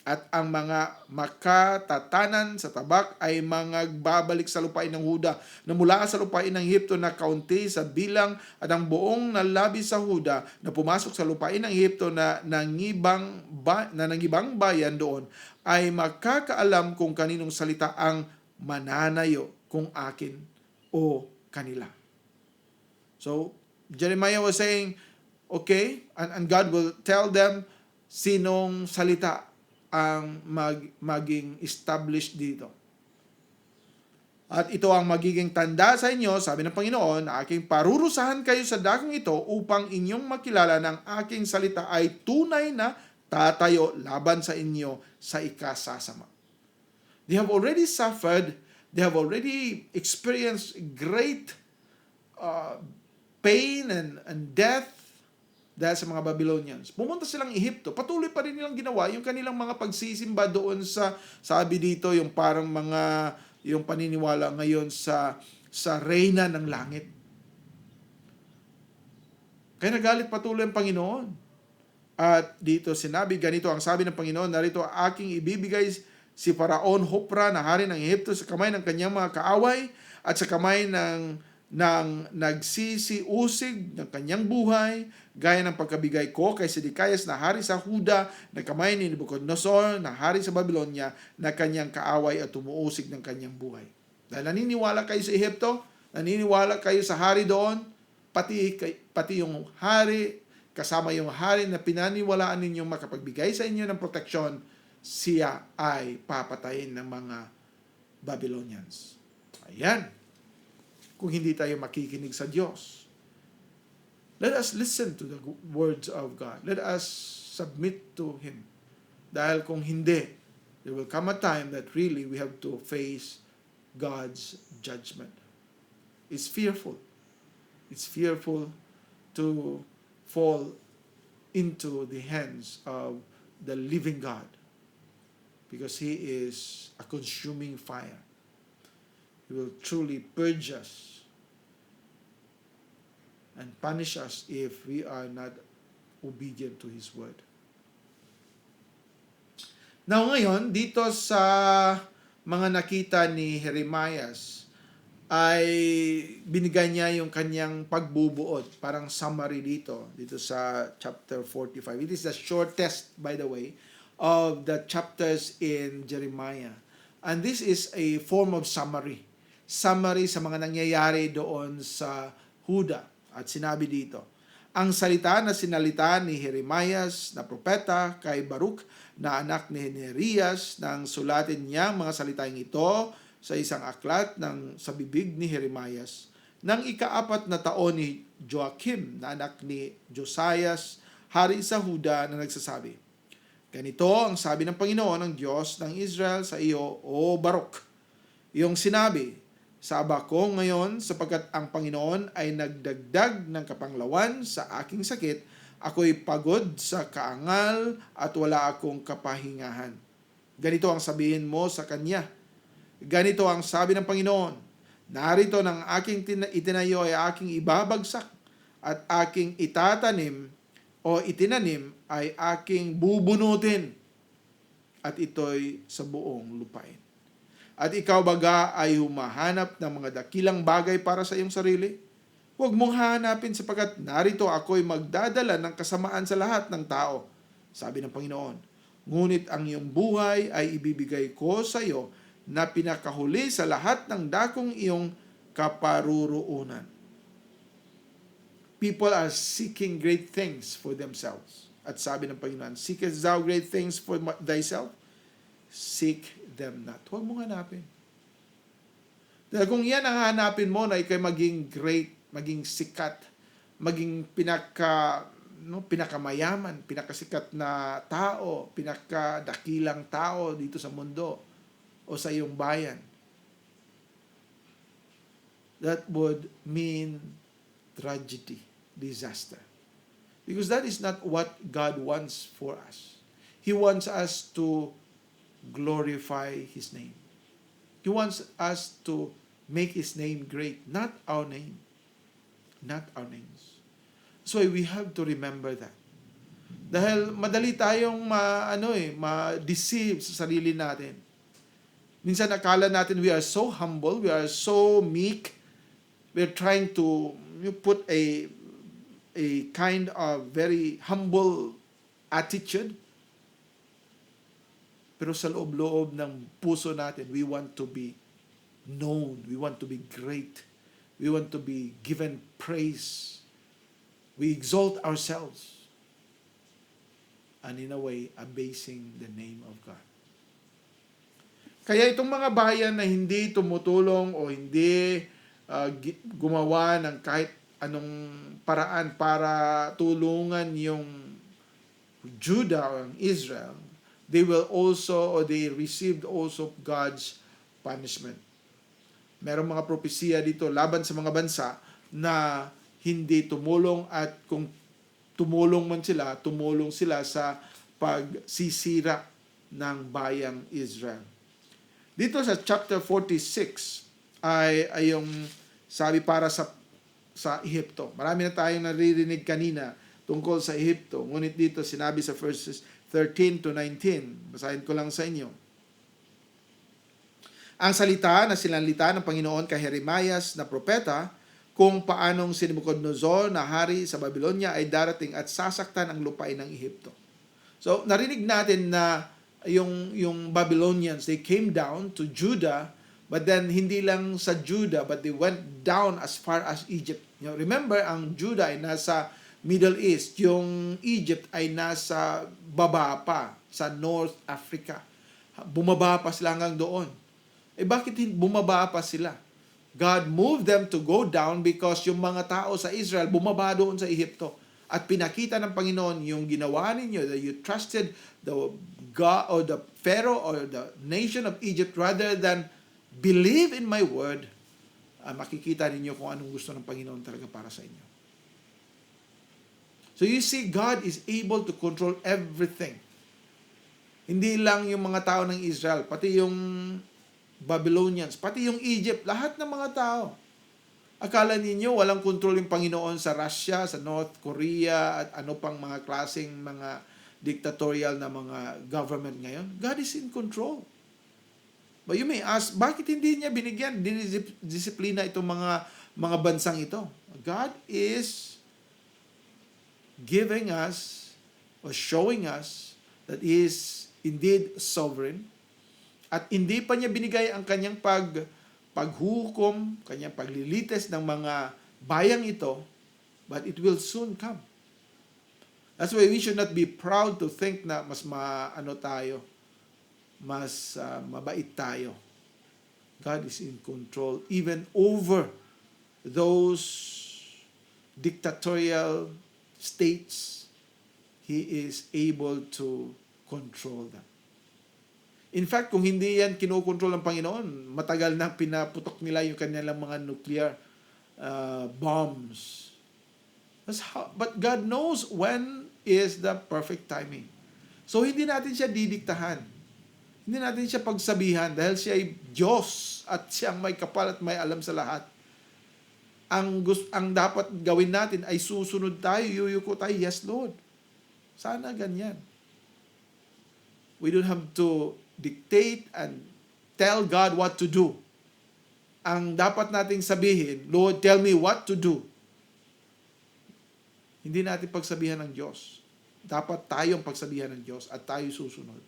At ang mga makatatanan sa tabak ay mga babalik sa lupain ng Huda na mula sa lupain ng Ehipto na kaunti sa bilang, at ang buong nalabi sa Huda na pumasok sa lupain ng Ehipto na nangibang bayan doon ay makakaalam kung kaninong salita ang mananayo, kung akin o kanila. So Jeremiah was saying, okay, and God will tell them sinong salita ang maging established dito. At ito ang magiging tanda sa inyo, sabi ng Panginoon, na aking parurusahan kayo sa dakong ito upang inyong makilala ng aking salita ay tunay na tatayo laban sa inyo sa ikasasama. They have already suffered, they have already experienced great pain and death dahil sa mga Babylonians. Pumunta silang Ehipto, patuloy pa rin nilang ginawa yung kanilang mga pagsisimba doon sa, sabi dito, yung parang mga, yung paniniwala ngayon sa reyna ng langit. Kaya nagalit patuloy ang Panginoon. At dito sinabi, ganito ang sabi ng Panginoon, narito aking ibibigay si Faraon Hopra na hari ng Ehipto sa kamay ng kanyang mga kaaway at sa kamay ng nagsisiusig ng kanyang buhay, gaya ng pagkabigay ko kay Sedekayas na hari sa Huda na kamay ni Nebuchadnezzar na hari sa Babylonia na kanyang kaaway at tumuusig ng kanyang buhay. Dahil naniniwala kayo sa Ehipto, naniniwala kayo sa hari doon, pati yung hari, kasama yung hari na pinaniwalaan ninyong makapagbigay sa inyo ng proteksyon, siya ay papatayin ng mga Babylonians. Ayan. Kung hindi tayo makikinig sa Diyos. Let us listen to the words of God. Let us submit to Him. Dahil kung hindi, there will come a time that really we have to face God's judgment. It's fearful. It's fearful to fall into the hands of the living God, because He is a consuming fire. He will truly purge us and punish us if we are not obedient to His word. Now ngayon, dito sa mga nakita ni Jeremias, ay binigay niya yung kanyang pagbubuod, parang summary dito sa chapter 45. It is the shortest, by the way, of the chapters in Jeremiah. And this is a form of summary sa mga nangyayari doon sa Huda. At sinabi dito, ang salita na sinalita ni Jeremias na propeta kay Baruch na anak ni Nerias nang sulatin niya mga salitang ito sa isang aklat sa bibig ni Jeremias nang ika-4 na taon ni Joachim na anak ni Josias, hari sa Huda, na nagsasabi, ganito ang sabi ng Panginoon, ang Diyos ng Israel, sa iyo, O Baruch, iyong sinabi sa ko ngayon, sapagkat ang Panginoon ay nagdagdag ng kapanglawan sa aking sakit, ako'y pagod sa kaangal at wala akong kapahingahan. Ganito ang sabihin mo sa kanya. Ganito ang sabi ng Panginoon, narito ng aking itinayo ay aking ibabagsak at aking itatanim o itinanim ay aking bubunutin at ito'y sa buong lupain. At ikaw baga ay humahanap ng mga dakilang bagay para sa iyong sarili? Huwag mong hahanapin sapagkat narito ako'y magdadala ng kasamaan sa lahat ng tao, sabi ng Panginoon. Ngunit ang iyong buhay ay ibibigay ko sa iyo na pinakahuli sa lahat ng dakong iyong kaparuruunan. People are seeking great things for themselves. At sabi ng Panginoon, seekest thou great things for thyself? Seek them not. Huwag mong hanapin. Dahil kung yan ang hanapin mo na ikay maging great, maging sikat, maging pinakamayaman, pinakasikat na tao, pinakadakilang tao dito sa mundo o sa iyong bayan, that would mean tragedy, disaster. Because that is not what God wants for us. He wants us to glorify His name. He wants us to make His name great, not our name. not our names. So we have to remember that. Dahil madali tayong ma-deceive sa sarili natin. Minsan akala natin we are so humble, we are so meek, we're trying to put a kind of very humble attitude. Pero sa loob-loob ng puso natin, we want to be known, we want to be great, we want to be given praise. We exalt ourselves. And in a way, abasing the name of God. Kaya itong mga bayan na hindi tumutulong o hindi gumawa ng kahit anong paraan para tulungan yung Judah o Israel, they received also God's punishment. Merong mga propesiya dito laban sa mga bansa na hindi tumulong, at kung tumulong sila sa pagsisira ng bayang Israel. Dito sa chapter 46 ay yung sabi para sa Ehipto. Marami na tayong naririnig kanina tungkol sa Ehipto. Ngunit dito sinabi sa verses 13 to 19. Basahin ko lang sa inyo. Ang salita na sinalita ng Panginoon kay Jeremias na propeta kung paanong si Nebuchadnezzar na hari sa Babylonia ay darating at sasaktan ang lupain ng Ehipto. So, narinig natin na yung Babylonians, they came down to Judah, but then hindi lang sa Judah, but they went down as far as Egypt. Remember, ang Judah ay nasa Middle East. Yung Egypt ay nasa baba pa, sa North Africa. Bumaba pa sila hanggang doon. Bakit bumaba pa sila? God moved them to go down because yung mga tao sa Israel bumaba doon sa Ehipto. At pinakita ng Panginoon yung ginawa ninyo, that you trusted the God or the Pharaoh or the nation of Egypt rather than believe in my word. Makikita ninyo kung anong gusto ng Panginoon talaga para sa inyo. So you see, God is able to control everything. Hindi lang yung mga tao ng Israel, pati yung Babylonians, pati yung Egypt, lahat ng mga tao. Akala ninyo walang control yung Panginoon sa Russia, sa North Korea, at ano pang mga klaseng mga dictatorial na mga government ngayon? God is in control. But you may ask, bakit hindi niya binigyan, dinidisiplina itong mga bansang ito? God is giving us or showing us that He is indeed sovereign. At hindi pa niya binigay ang kanyang paghukom, kanyang paglilitis ng mga bayang ito, but it will soon come. That's why we should not be proud to think na mas mabait tayo. God is in control even over those dictatorial states. He is able to control them. In fact, kung hindi yan kinokontrol ng Panginoon, matagal na pinaputok nila yung kanilang mga nuclear bombs. But God knows when is the perfect timing. So, hindi natin siya didiktahan. Hindi natin siya pagsabihan dahil siya ay Diyos at siyang may kapal at may alam sa lahat. Ang dapat gawin natin ay susunod tayo, yuyuko tayo, yes Lord. Sana ganyan. We don't have to dictate and tell God what to do. Ang dapat nating sabihin, Lord, tell me what to do. Hindi natin pagsabihan ng Diyos. Dapat tayong pagsabihan ng Diyos at tayo susunod.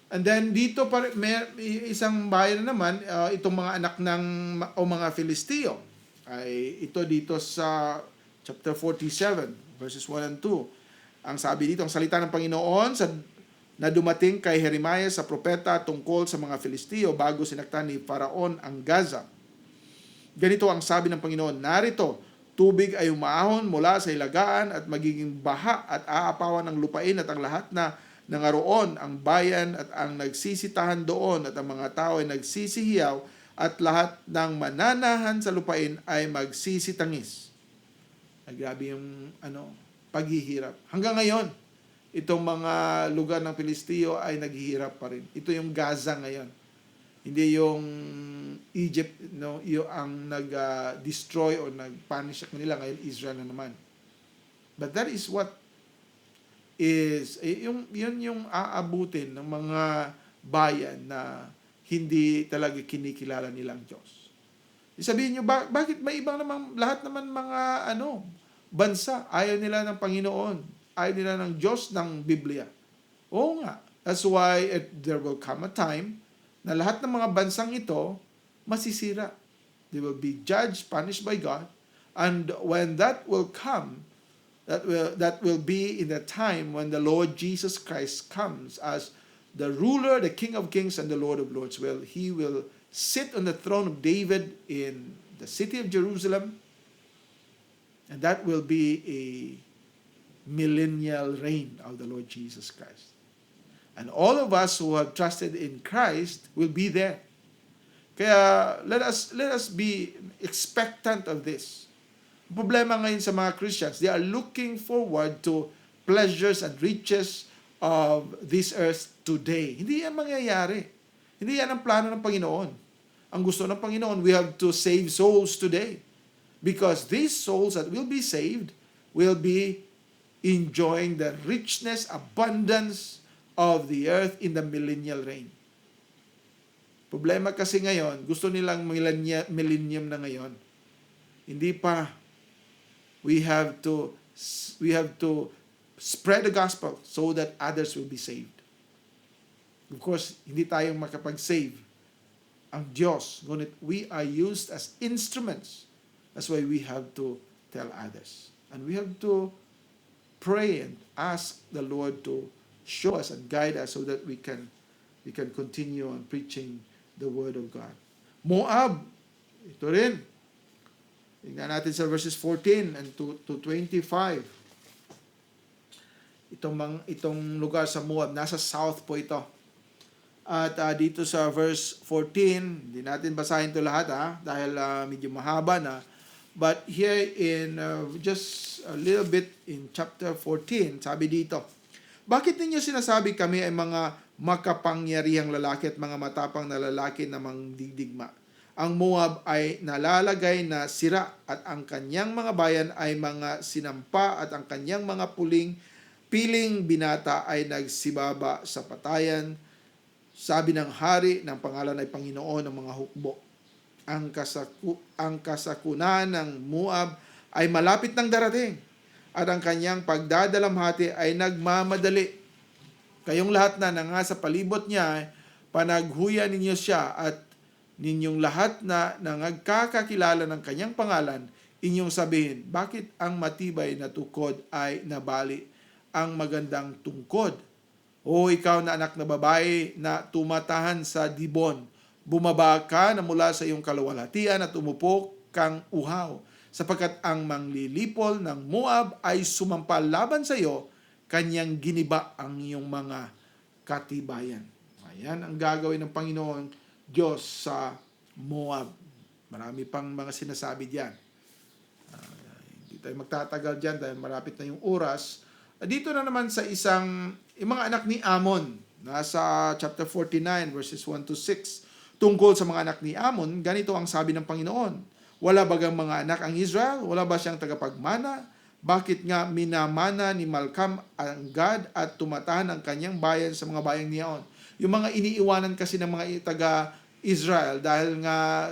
And then dito may isang bayan naman, itong mga anak o mga Filisteo. Ay ito dito sa chapter 47 verses 1 and 2. Ang sabi dito, ang salita ng Panginoon na dumating kay Jeremias sa propeta tungkol sa mga Filisteo bago sinaktan ni Faraon ang Gaza. Ganito ang sabi ng Panginoon, narito, tubig ay umahon mula sa hilagaan at magiging baha at aapawan ng lupain at ang lahat na nangaroon ang bayan at ang nagsisitahan doon at ang mga tao ay nagsisihiyaw at lahat ng mananahan sa lupain ay magsisitangis. Grabe yung paghihirap. Hanggang ngayon, itong mga lugar ng Filisteo ay naghihirap pa rin. Ito yung Gaza ngayon. Hindi yung Egypt, no, yung ang nag-destroy o nag-punish sa kanila, ngayon Israel na naman. But that is what is, yun yung aabutin ng mga bayan na hindi talaga kinikilala nilang Diyos. Sabihin nyo, bakit may ibang naman, lahat naman mga bansa, ayaw nila ng Panginoon, ayaw nila ng Diyos ng Biblia. Oo nga, that's why there will come a time na lahat ng mga bansang ito masisira. They will be judged, punished by God, and when that will come, that will be in the time when the Lord Jesus Christ comes as the ruler, the King of Kings, and the Lord of Lords. Well, He will sit on the throne of David in the city of Jerusalem, and that will be a millennial reign of the Lord Jesus Christ. And all of us who have trusted in Christ will be there. Kaya let us be expectant of this. Problema ngayon sa mga Christians, they are looking forward to pleasures and riches of this earth today. Hindi yan mangyayari. Hindi yan ang plano ng Panginoon. Ang gusto ng Panginoon, we have to save souls today. Because these souls that will be saved will be enjoying the richness, abundance of the earth in the millennial reign. Problema kasi ngayon, gusto nilang millennium na ngayon. Hindi pa. We have to spread the gospel so that others will be saved. Of course, hindi tayong makapag-save ang Diyos, ngunit we are used as instruments. That's why we have to tell others. And we have to pray and ask the Lord to show us and guide us so that we can continue on preaching the Word of God. Moab, ito rin. Tingnan natin sa verses 14 and to 25. Itong lugar sa Moab, nasa south po ito. At dito sa verse 14, hindi natin basahin ito lahat dahil medyo mahaba na. But here in just a little bit in chapter 14, sabi dito, bakit ninyo sinasabi kami ay mga makapangyarihang lalaki at mga matapang na lalaki na mangdigdigma? Ang Moab ay nalalagay na sira at ang kanyang mga bayan ay mga sinampa at ang kanyang mga piling binata ay nagsibaba sa patayan. Sabi ng hari ng pangalan ay Panginoon ng mga hukbo. Ang kasakunan ng Moab ay malapit ng darating at ang kanyang pagdadalamhati ay nagmamadali. Kayong lahat na nangasa palibot niya, panaghuyan ninyo siya at ninyong lahat na nangagkakakilala ng kanyang pangalan, inyong sabihin, bakit ang matibay na tukod ay nabali ang magandang tungkod? O ikaw na anak na babae na tumatahan sa Dibon, bumaba ka na mula sa iyong kaluwalhatian at umupo kang uhaw, sapagkat ang manglilipol ng Moab ay sumampal laban sa iyo, kanyang giniba ang iyong mga katibayan. Ayan ang gagawin ng Panginoon Diyos sa Moab. Marami pang mga sinasabi diyan. Hindi tayo magtatagal diyan dahil marapit na yung oras. Dito na naman sa yung mga anak ni Ammon, nasa chapter 49 verses 1 to 6. Tungkol sa mga anak ni Ammon, ganito ang sabi ng Panginoon. Wala bagang mga anak ang Israel? Wala ba siyang tagapagmana? Bakit nga minamana ni Malkam ang Gad at tumatahan ang kanyang bayan sa mga bayang niyaon? Yung mga iniiwanan kasi ng mga taga-Israel dahil nga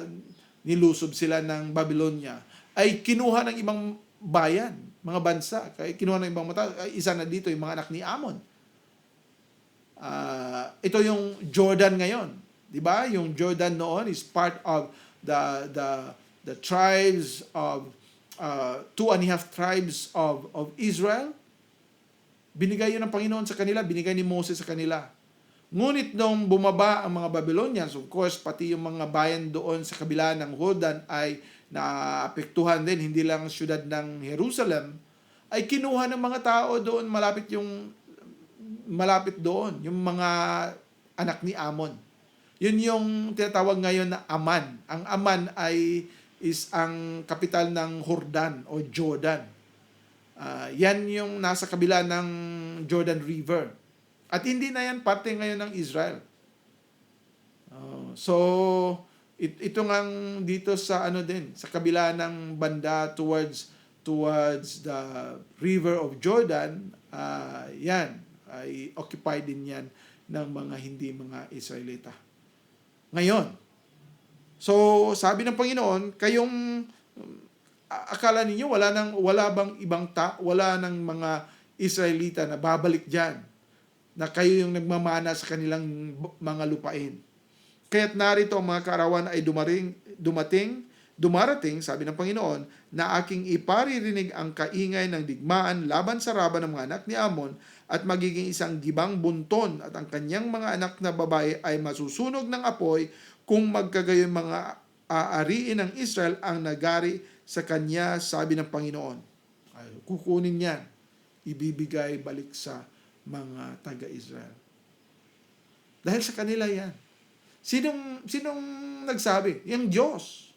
nilusob sila ng Babylonia, ay kinuha ng ibang bayan, mga bansa. Kaya kinuha ng ibang mata. Isa na dito yung mga anak ni Ammon. Ito yung Jordan ngayon. Diba? Yung Jordan noon is part of the tribes of 2.5 tribes of Israel. Binigay yun ng Panginoon sa kanila, binigay ni Moses sa kanila. Ngunit nung bumaba ang mga Babylonians, of course, pati yung mga bayan doon sa kabila ng Jordan ay naapektuhan din, hindi lang syudad ng Jerusalem, ay kinuha ng mga tao doon, malapit doon, yung mga anak ni Ammon. Yun yung tinatawag ngayon na Aman. Ang Aman is ang kapital ng Jordan o Jordan. Yan yung nasa kabila ng Jordan River. At hindi na yan parte ngayon ng Israel. So, ito ngang dito sa ano din, sa kabila ng banda towards the river of Jordan, yan, ay occupied din yan ng mga hindi mga Israelita. Ngayon, so sabi ng Panginoon, kayong akala ninyo wala nang mga Israelita na babalik diyan, na kayo yung nagmamana sa kanilang mga lupain. Kaya't narito ang mga kaarawan ay dumarating, sabi ng Panginoon, na aking iparirinig ang kaingay ng digmaan laban sa Raba ng mga anak ni Amon, at magiging isang gibang bunton, at ang kanyang mga anak na babae ay masusunog ng apoy, kung magkagayon mga aariin ng Israel ang nagari sa kanya, sabi ng Panginoon. Ay, kukunin yan, ibibigay balik sa mga taga-Israel. Dahil sa kanila yan. Sinong nagsabi? Yung Diyos.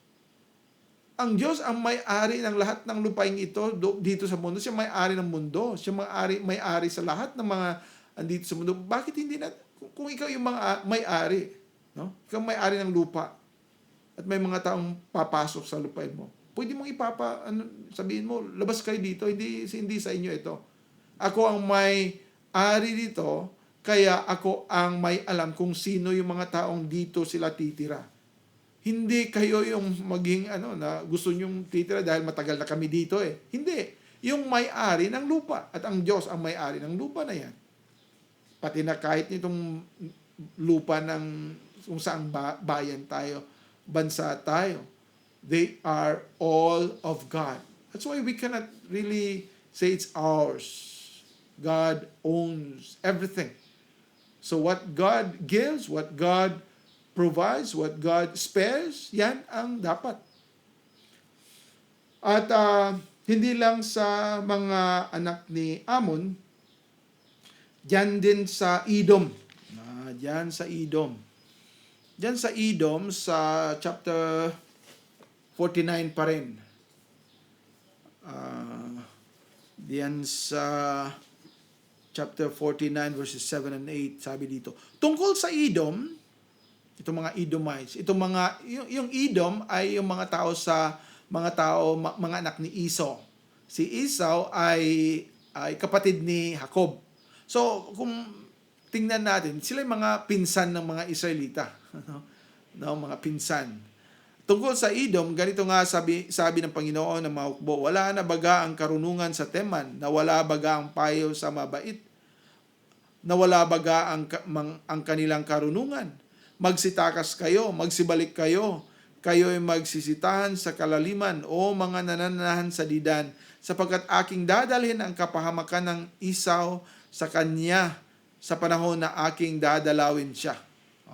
Ang Diyos ang may-ari ng lahat ng lupain ito dito sa mundo. Siya may-ari ng mundo. Siya may-ari sa lahat ng mga andito sa mundo. Bakit hindi na, kung ikaw yung mga may-ari, no? Ikaw may-ari ng lupa, at may mga taong papasok sa lupain mo, pwede mong sabihin mo, labas kayo dito, hindi sa inyo ito. Ako ang may-ari dito, kaya ako ang may alam kung sino yung mga taong dito sila titira. Hindi kayo yung maging na gusto nyong titira dahil matagal na kami dito eh. Hindi. Yung may-ari ng lupa. At ang Diyos ang may-ari ng lupa na yan. Pati na kahit nitong lupa ng kung saang bayan tayo, bansa tayo, they are all of God. That's why we cannot really say it's ours. God owns everything. So what God gives, what God provides, what God spares, yan ang dapat. At hindi lang sa mga anak ni Amon, diyan din sa Edom. Diyan sa Edom. Diyan sa Edom, sa chapter 49 pa rin. Diyan sa chapter 49 verses 7 and 8, sabi dito, tungkol sa Edom, itong mga Edomites, yung Edom ay yung mga anak ni Esau. Si Esau ay kapatid ni Jacob. So, kung tingnan natin, sila yung mga pinsan ng mga Israelita. No, mga pinsan. Tungkol sa Edom, ganito nga sabi ng Panginoon ng mga hukbo, wala na baga ang karunungan sa Teman, nawala baga ang payo sa mabait, nawala baga ang kanilang karunungan. Magsitakas kayo, magsibalik kayo, kayo'y magsisitahan sa kalaliman o mga nananahan sa didan, sapagkat aking dadalhin ang kapahamakan ng Esau sa kanya sa panahon na aking dadalawin siya.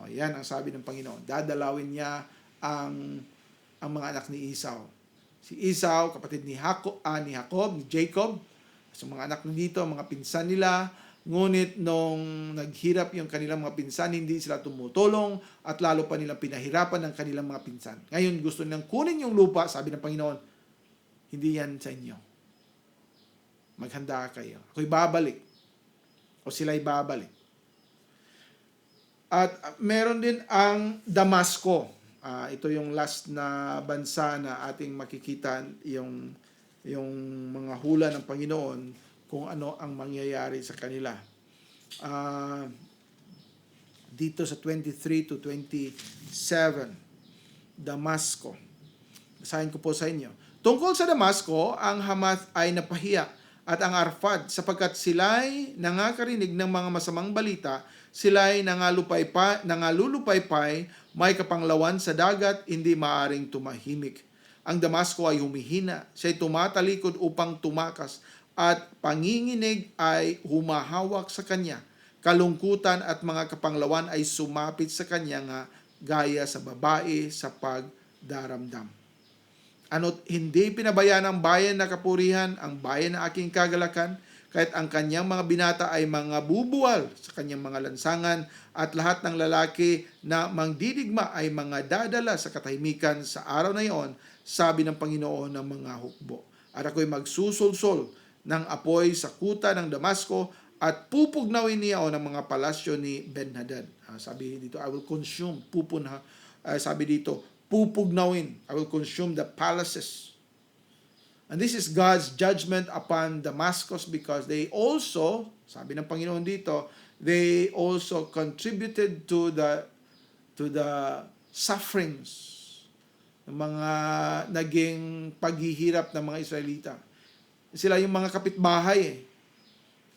Yan ang sabi ng Panginoon. Dadalawin niya ang mga anak ni Esau. Si Esau, kapatid ni Jacob, so mga anak nito, mga pinsan nila, ngunit nung naghirap yung kanilang mga pinsan, hindi sila tumutulong at lalo pa nilang pinahirapan ng kanilang mga pinsan. Ngayon, gusto nilang kunin yung lupa, sabi ng Panginoon, hindi yan sa inyo. Maghanda kayo. Ako'y babalik. O sila'y babalik. At meron din ang Damasco. Ito yung last na bansa na ating makikita yung mga hula ng Panginoon kung ano ang mangyayari sa kanila. Dito sa 23 to 27, Damasco. Basahin ko po sa inyo. Tungkol sa Damasco, ang Hamath ay napahiya at ang Arpad, sapagkat sila'y nangakarinig ng mga masamang balita, sila'y nangalulupaypay, may kapanglawan sa dagat, hindi maaring tumahimik. Ang Damasco ay humihina, siya'y tumatalikod upang tumakas, at panginginig ay humahawak sa kanya. Kalungkutan at mga kapanglawan ay sumapit sa kanya nga gaya sa babae sa pagdaramdam. Ano't hindi pinabayaan ng bayan na kapurihan, ang bayan na aking kagalakan, kahit ang kanyang mga binata ay mga bubuwal sa kanyang mga lansangan, at lahat ng lalaki na mangdidigma ay mga dadala sa katahimikan sa araw na iyon, sabi ng Panginoon ng mga hukbo. At ako'y magsusulsol ng apoy sa kuta ng Damasco, at pupugnawin niya ng mga palasyo ni Ben-Hadad. Sabi dito, I will consume, sabi dito, pupugnawin. I will consume the palaces. And this is God's judgment upon Damascus because they also, sabi ng Panginoon dito, they also contributed to the sufferings ng mga naging paghihirap ng mga Israelita. Sila yung mga kapitbahay eh.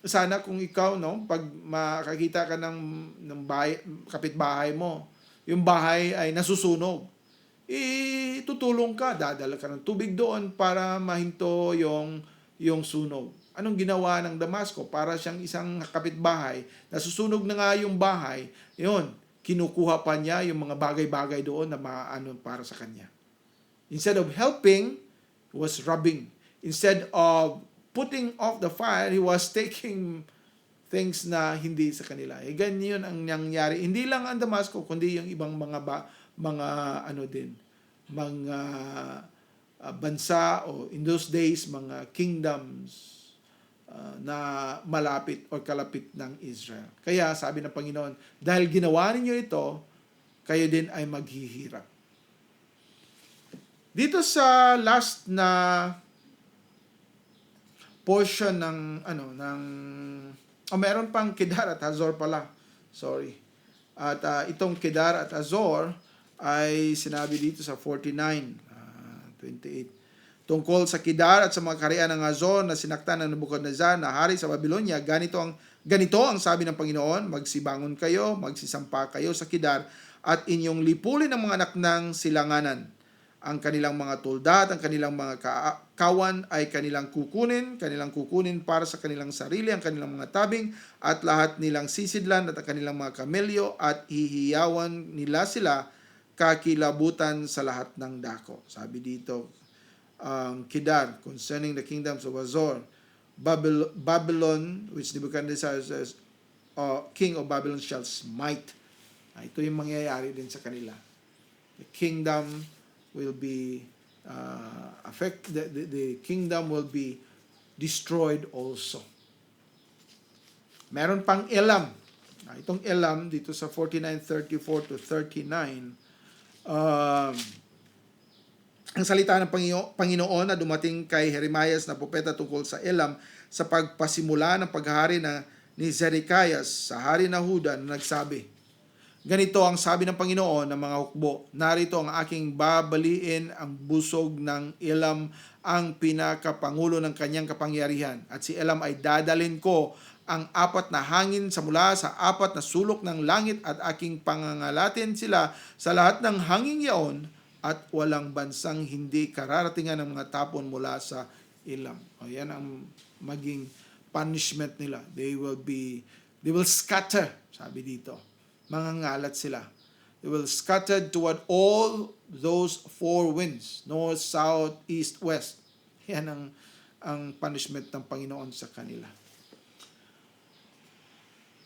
Sana kung ikaw, no, pag makakita ka ng kapitbahay mo, yung bahay ay nasusunog, tutulong ka, dadala ka ng tubig doon para mahinto yung sunog. Anong ginawa ng Damasco? Para siyang isang kapitbahay, nasusunog na nga yung bahay, yun, kinukuha pa niya yung mga bagay-bagay doon na maano para sa kanya. Instead of helping, he was rubbing. Instead of putting off the fire, he was taking things na hindi sa kanila. Ganyan ang nangyari. Hindi lang ang Damasco, kundi yung ibang mga bansa o in those days, mga kingdoms na malapit o kalapit ng Israel. Kaya sabi ng Panginoon, dahil ginawa ninyo ito, kayo din ay maghihirap. Dito sa last na portion meron pang Kedar at Hazor pala. Sorry. At itong Kedar at Hazor ay sinabi dito sa 28. Tungkol sa Kedar at sa mga kaharian ng Hazor na sinaktan ng Nebuchadnezzar na hari sa Babylonia, ganito ang sabi ng Panginoon, magsibangon kayo, magsisampa kayo sa Kedar at inyong lipulin ang mga anak ng silanganan. Ang kanilang mga tulda at ang kanilang mga kawan ay kanilang kukunin para sa kanilang sarili, ang kanilang mga tabing at lahat nilang sisidlan at ang kanilang mga kamelyo at hihiyawan nila sila kakilabutan sa lahat ng dako. Sabi dito, Kedar, concerning the kingdoms of Hazor, Babylon, which Nebuchadnezzar says, king of Babylon shall smite. Ito yung mangyayari din sa kanila. The kingdom will be the kingdom will be destroyed also. Meron pang Elam. Itong Elam dito sa 49:34 to 39. Ang salita ng Panginoon na dumating kay Jeremias na propeta tungkol sa Elam sa pagpasimula ng paghahari ni Zedekias sa hari na Huda na nagsabi, ganito ang sabi ng Panginoon ng mga hukbo, narito ang aking babaliin ang busog ng Elam, ang pinakapangulo ng kanyang kapangyarihan. At si Elam ay dadalhin ko ang 4 na hangin mula sa 4 na sulok ng langit at aking pangangalatin sila sa lahat ng hangin yaon at walang bansang hindi kararatingan ng mga tapon mula sa Elam. Yan ang maging punishment nila. They will scatter, sabi dito. Mangangalat sila. They will scatter toward all those 4 winds, north, south, east, west. Yan ang punishment ng Panginoon sa kanila.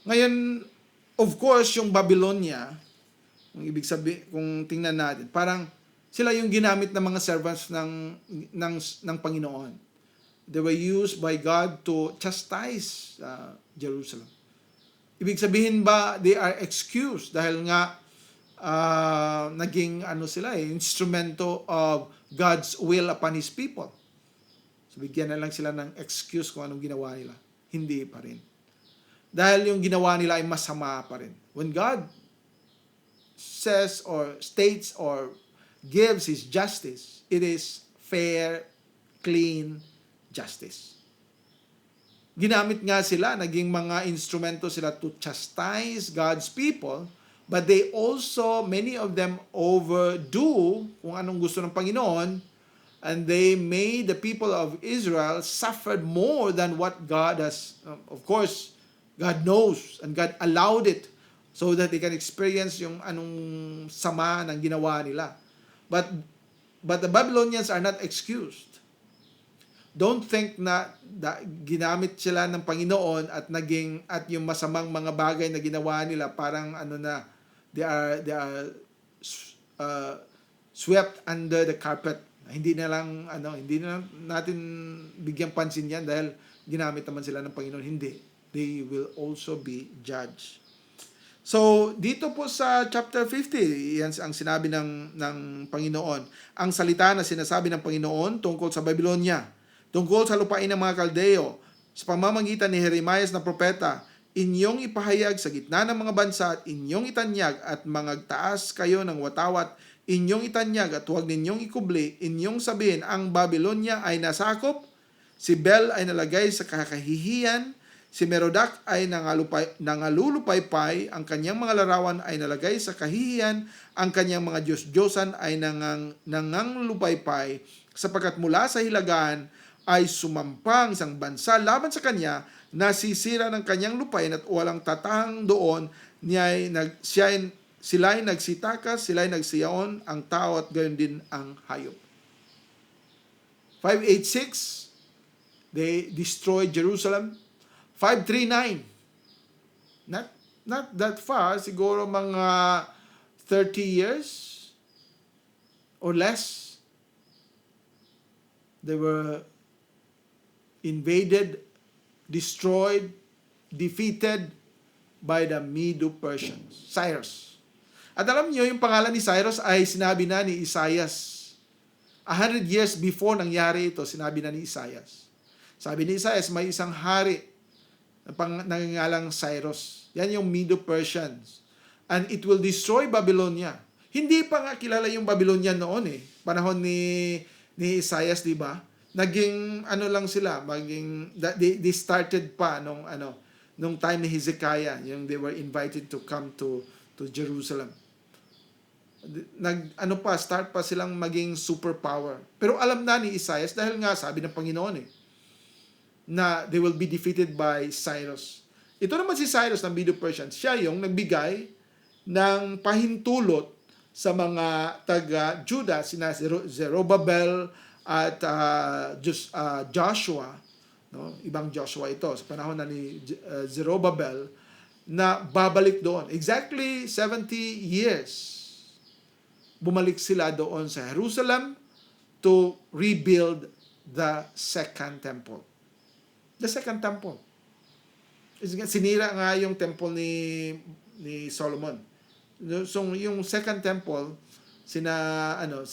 Ngayon, of course, yung Babylonia, kung ibig sabihin, kung tingnan natin, parang sila yung ginamit ng mga servants ng Panginoon. They were used by God to chastise Jerusalem. Ibig sabihin ba they are excused dahil nga naging instrumento of God's will upon His people. So bigyan na lang sila ng excuse kung anong ginawa nila. Hindi pa rin. Dahil yung ginawa nila ay masama pa rin. When God says or states or gives His justice, it is fair, clean justice. Ginamit nga sila, naging mga instrumento sila to chastise God's people, but they also, many of them overdo kung anong gusto ng Panginoon, and they made the people of Israel suffered more than what God has, of course, God knows, and God allowed it so that they can experience yung anong sama ng ginawa nila. But the Babylonians are not excused. Don't think na ginamit sila ng Panginoon at yung masamang mga bagay na ginawa nila parang they are swept under the carpet. Hindi na natin bigyan pansin yan dahil ginamit naman sila ng Panginoon. Hindi. They will also be judged. So, dito po sa chapter 50, yan ang sinabi ng Panginoon. Ang salita na sinasabi ng Panginoon tungkol sa Babylonia, tungkol sa lupain ng mga Kaldeo, sa pamamagitan ni Jeremias na propeta, inyong ipahayag sa gitna ng mga bansa at inyong itanyag at mangagtaas kayo ng watawat, inyong itanyag at huwag ninyong ikubli, inyong sabihin, ang Babylonia ay nasakop, si Bel ay nalagay sa kakahihiyan, si Merodach ay nangalulupaypay, ang kanyang mga larawan ay nalagay sa kahihiyan, ang kanyang mga Diyos-Diyosan ay nanganglupaypay, sapagkat mula sa hilagaan ay sumampang isang bansa laban sa kanya, nasisira ng kanyang lupain at walang tatahang doon, sila'y nagsitakas, sila'y nagsiyaon, ang tao at gayon din ang hayop. 586, they destroyed Jerusalem. 539, not that far, siguro mga 30 years or less, they were invaded, destroyed, defeated by the Medo-Persians, Cyrus. At alam niyo, yung pangalan ni Cyrus ay sinabi na ni Isaias. 100 years before nangyari ito, sinabi na ni Isaias. Sabi ni Isaias, may isang hari nangangalang Cyrus. Yan yung Medo-Persians. And it will destroy Babylonia. Hindi pa nga kilala yung Babylonia noon eh. Panahon ni Isaias, di ba? Naging lang sila, they started pa nung time ni Hezekiah, yung they were invited to come to Jerusalem. Start pa silang maging superpower. Pero alam na ni Isaias dahil nga sabi ng Panginoon na they will be defeated by Cyrus. Ito naman si Cyrus ng Medo-Persians. Siya yung nagbigay ng pahintulot sa mga taga-Judah, sina Zerubbabel at Joshua, no? Ibang Joshua ito, sa panahon na ni Zerubbabel, na babalik doon. Exactly 70 years. Bumalik sila doon sa Jerusalem to rebuild the second temple. The second temple. Sinira nga yung temple ni Solomon. So yung second temple, sina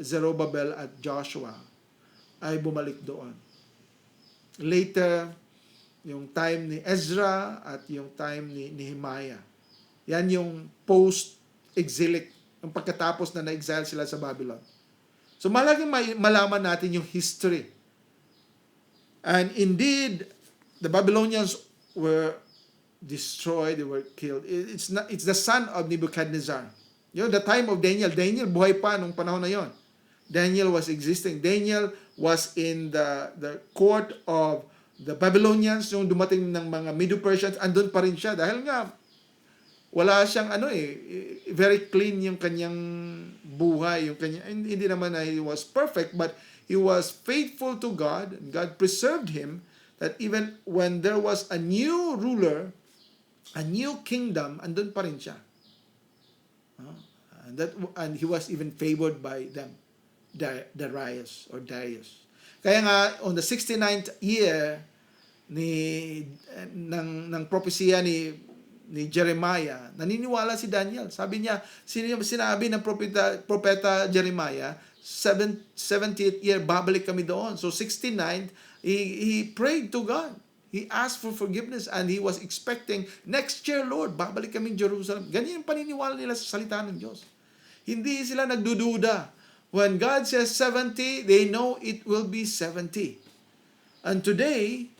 Zerubbabel at Joshua ay bumalik doon. Later, yung time ni Ezra at yung time ni Nehemiah. Yan yung post-exilic, yung pagkatapos na na-exile sila sa Babylon. So malaking malaman natin yung history. And indeed, the Babylonians were destroyed, they were killed. It's the son of Nebuchadnezzar. The time of Daniel. Daniel buhay pa nung panahon na yon. Daniel was existing. Daniel was in the court of the Babylonians. Yung dumating ng mga Medo-Persians, andun pa rin siya. Dahil nga, wala siyang very clean yung kanyang buhay. Hindi naman na he was perfect, but he was faithful to God, and God preserved him, that even when there was a new ruler, a new kingdom, andun pa rin siya. And he was even favored by them, Darius. Kaya nga, on the 69th year ng propesya ni Jeremiah, naniniwala si Daniel. Sabi niya, sinabi ng propeta Jeremiah, 70th year, babalik kami doon. So 69th, he prayed to God. He asked for forgiveness and he was expecting, next year, Lord, babalik kami in Jerusalem. Ganyan yung paniniwala nila sa salita ng Diyos. Hindi sila nagdududa. When God says 70, they know it will be 70. And today,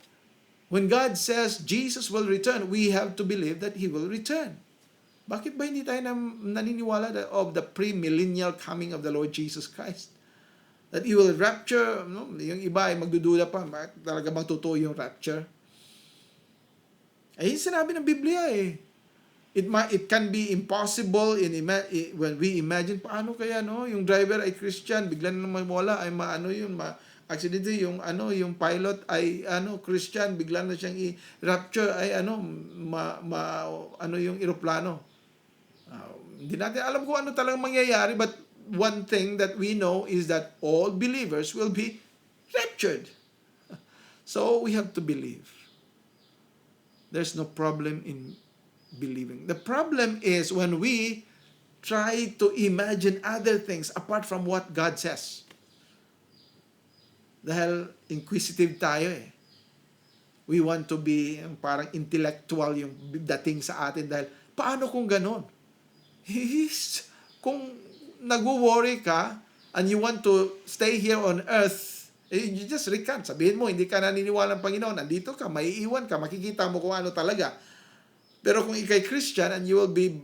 when God says Jesus will return, we have to believe that He will return. Bakit ba hindi tayo naniniwala of the pre-millennial coming of the Lord Jesus Christ? That He will rapture, no? Yung iba ay magdududa pa, talaga bang totoo yung rapture? Ay, sinabi ng Biblia It can be impossible when we imagine, paano kaya yung driver ay Christian, bigla na mawala, ay accidente, yung pilot ay Christian, bigla na siyang i-rapture, ay yung eroplano. Hindi natin alam kung ano talagang mangyayari, but one thing that we know is that all believers will be raptured. So we have to believe. There's no problem in believing. The problem is when we try to imagine other things apart from what God says. Dahil inquisitive tayo eh. We want to be parang intellectual yung dating sa atin dahil paano kung ganon? Kung nag-worry ka and you want to stay here on earth, you just recant. Sabihin mo, hindi ka naniniwala ng Panginoon. Nandito ka, maiiwan ka, makikita mo kung ano talaga. Pero kung ikay Christian and you will be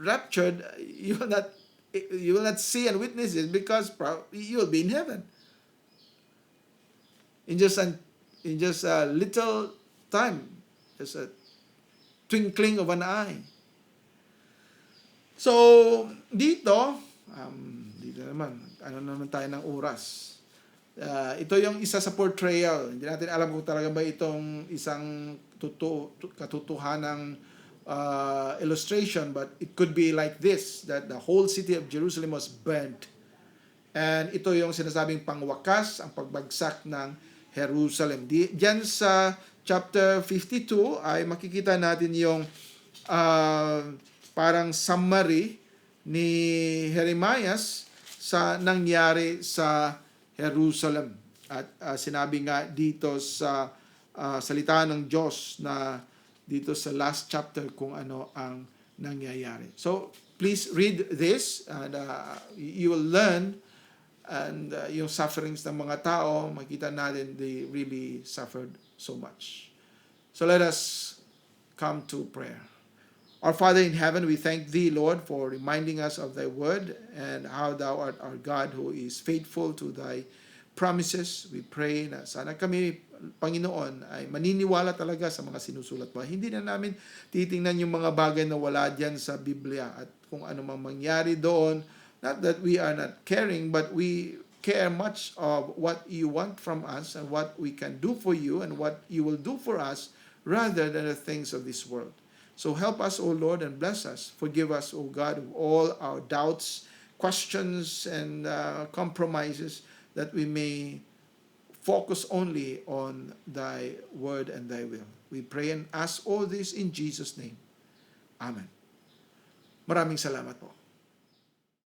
raptured, you will not see and witness it because you will be in heaven. In just a little time, just a twinkling of an eye. So, dito naman, ano naman tayo ng oras. Ito yung isa sa portrayal. Hindi natin alam kung talaga ba itong isang katotohanang illustration, but it could be like this, that the whole city of Jerusalem was burnt. And ito yung sinasabing pangwakas, ang pagbagsak ng Jerusalem. Diyan sa chapter 52 ay makikita natin yung parang summary ni Jeremiah sa nangyari sa Jerusalem. At sinabi nga dito sa salita ng Diyos na dito sa last chapter kung ano ang nangyayari. So, please read this and you will learn and yung sufferings ng mga tao, makita natin they really suffered so much. So let us come to prayer. Our Father in heaven, we thank Thee, Lord, for reminding us of Thy word and how Thou art our God who is faithful to Thy promises. We pray na sana kami, Panginoon, ay maniniwala talaga sa mga sinusulat mo. Hindi na namin titingnan yung mga bagay na wala diyan sa Biblia at kung ano mang mangyari doon. Not that we are not caring, but we care much of what you want from us and what we can do for you and what you will do for us rather than the things of this world. So help us, O Lord, and bless us. Forgive us, O God, of all our doubts, questions, and compromises, that we may focus only on Thy word and Thy will. We pray and ask all this in Jesus' name. Amen. Maraming salamat po.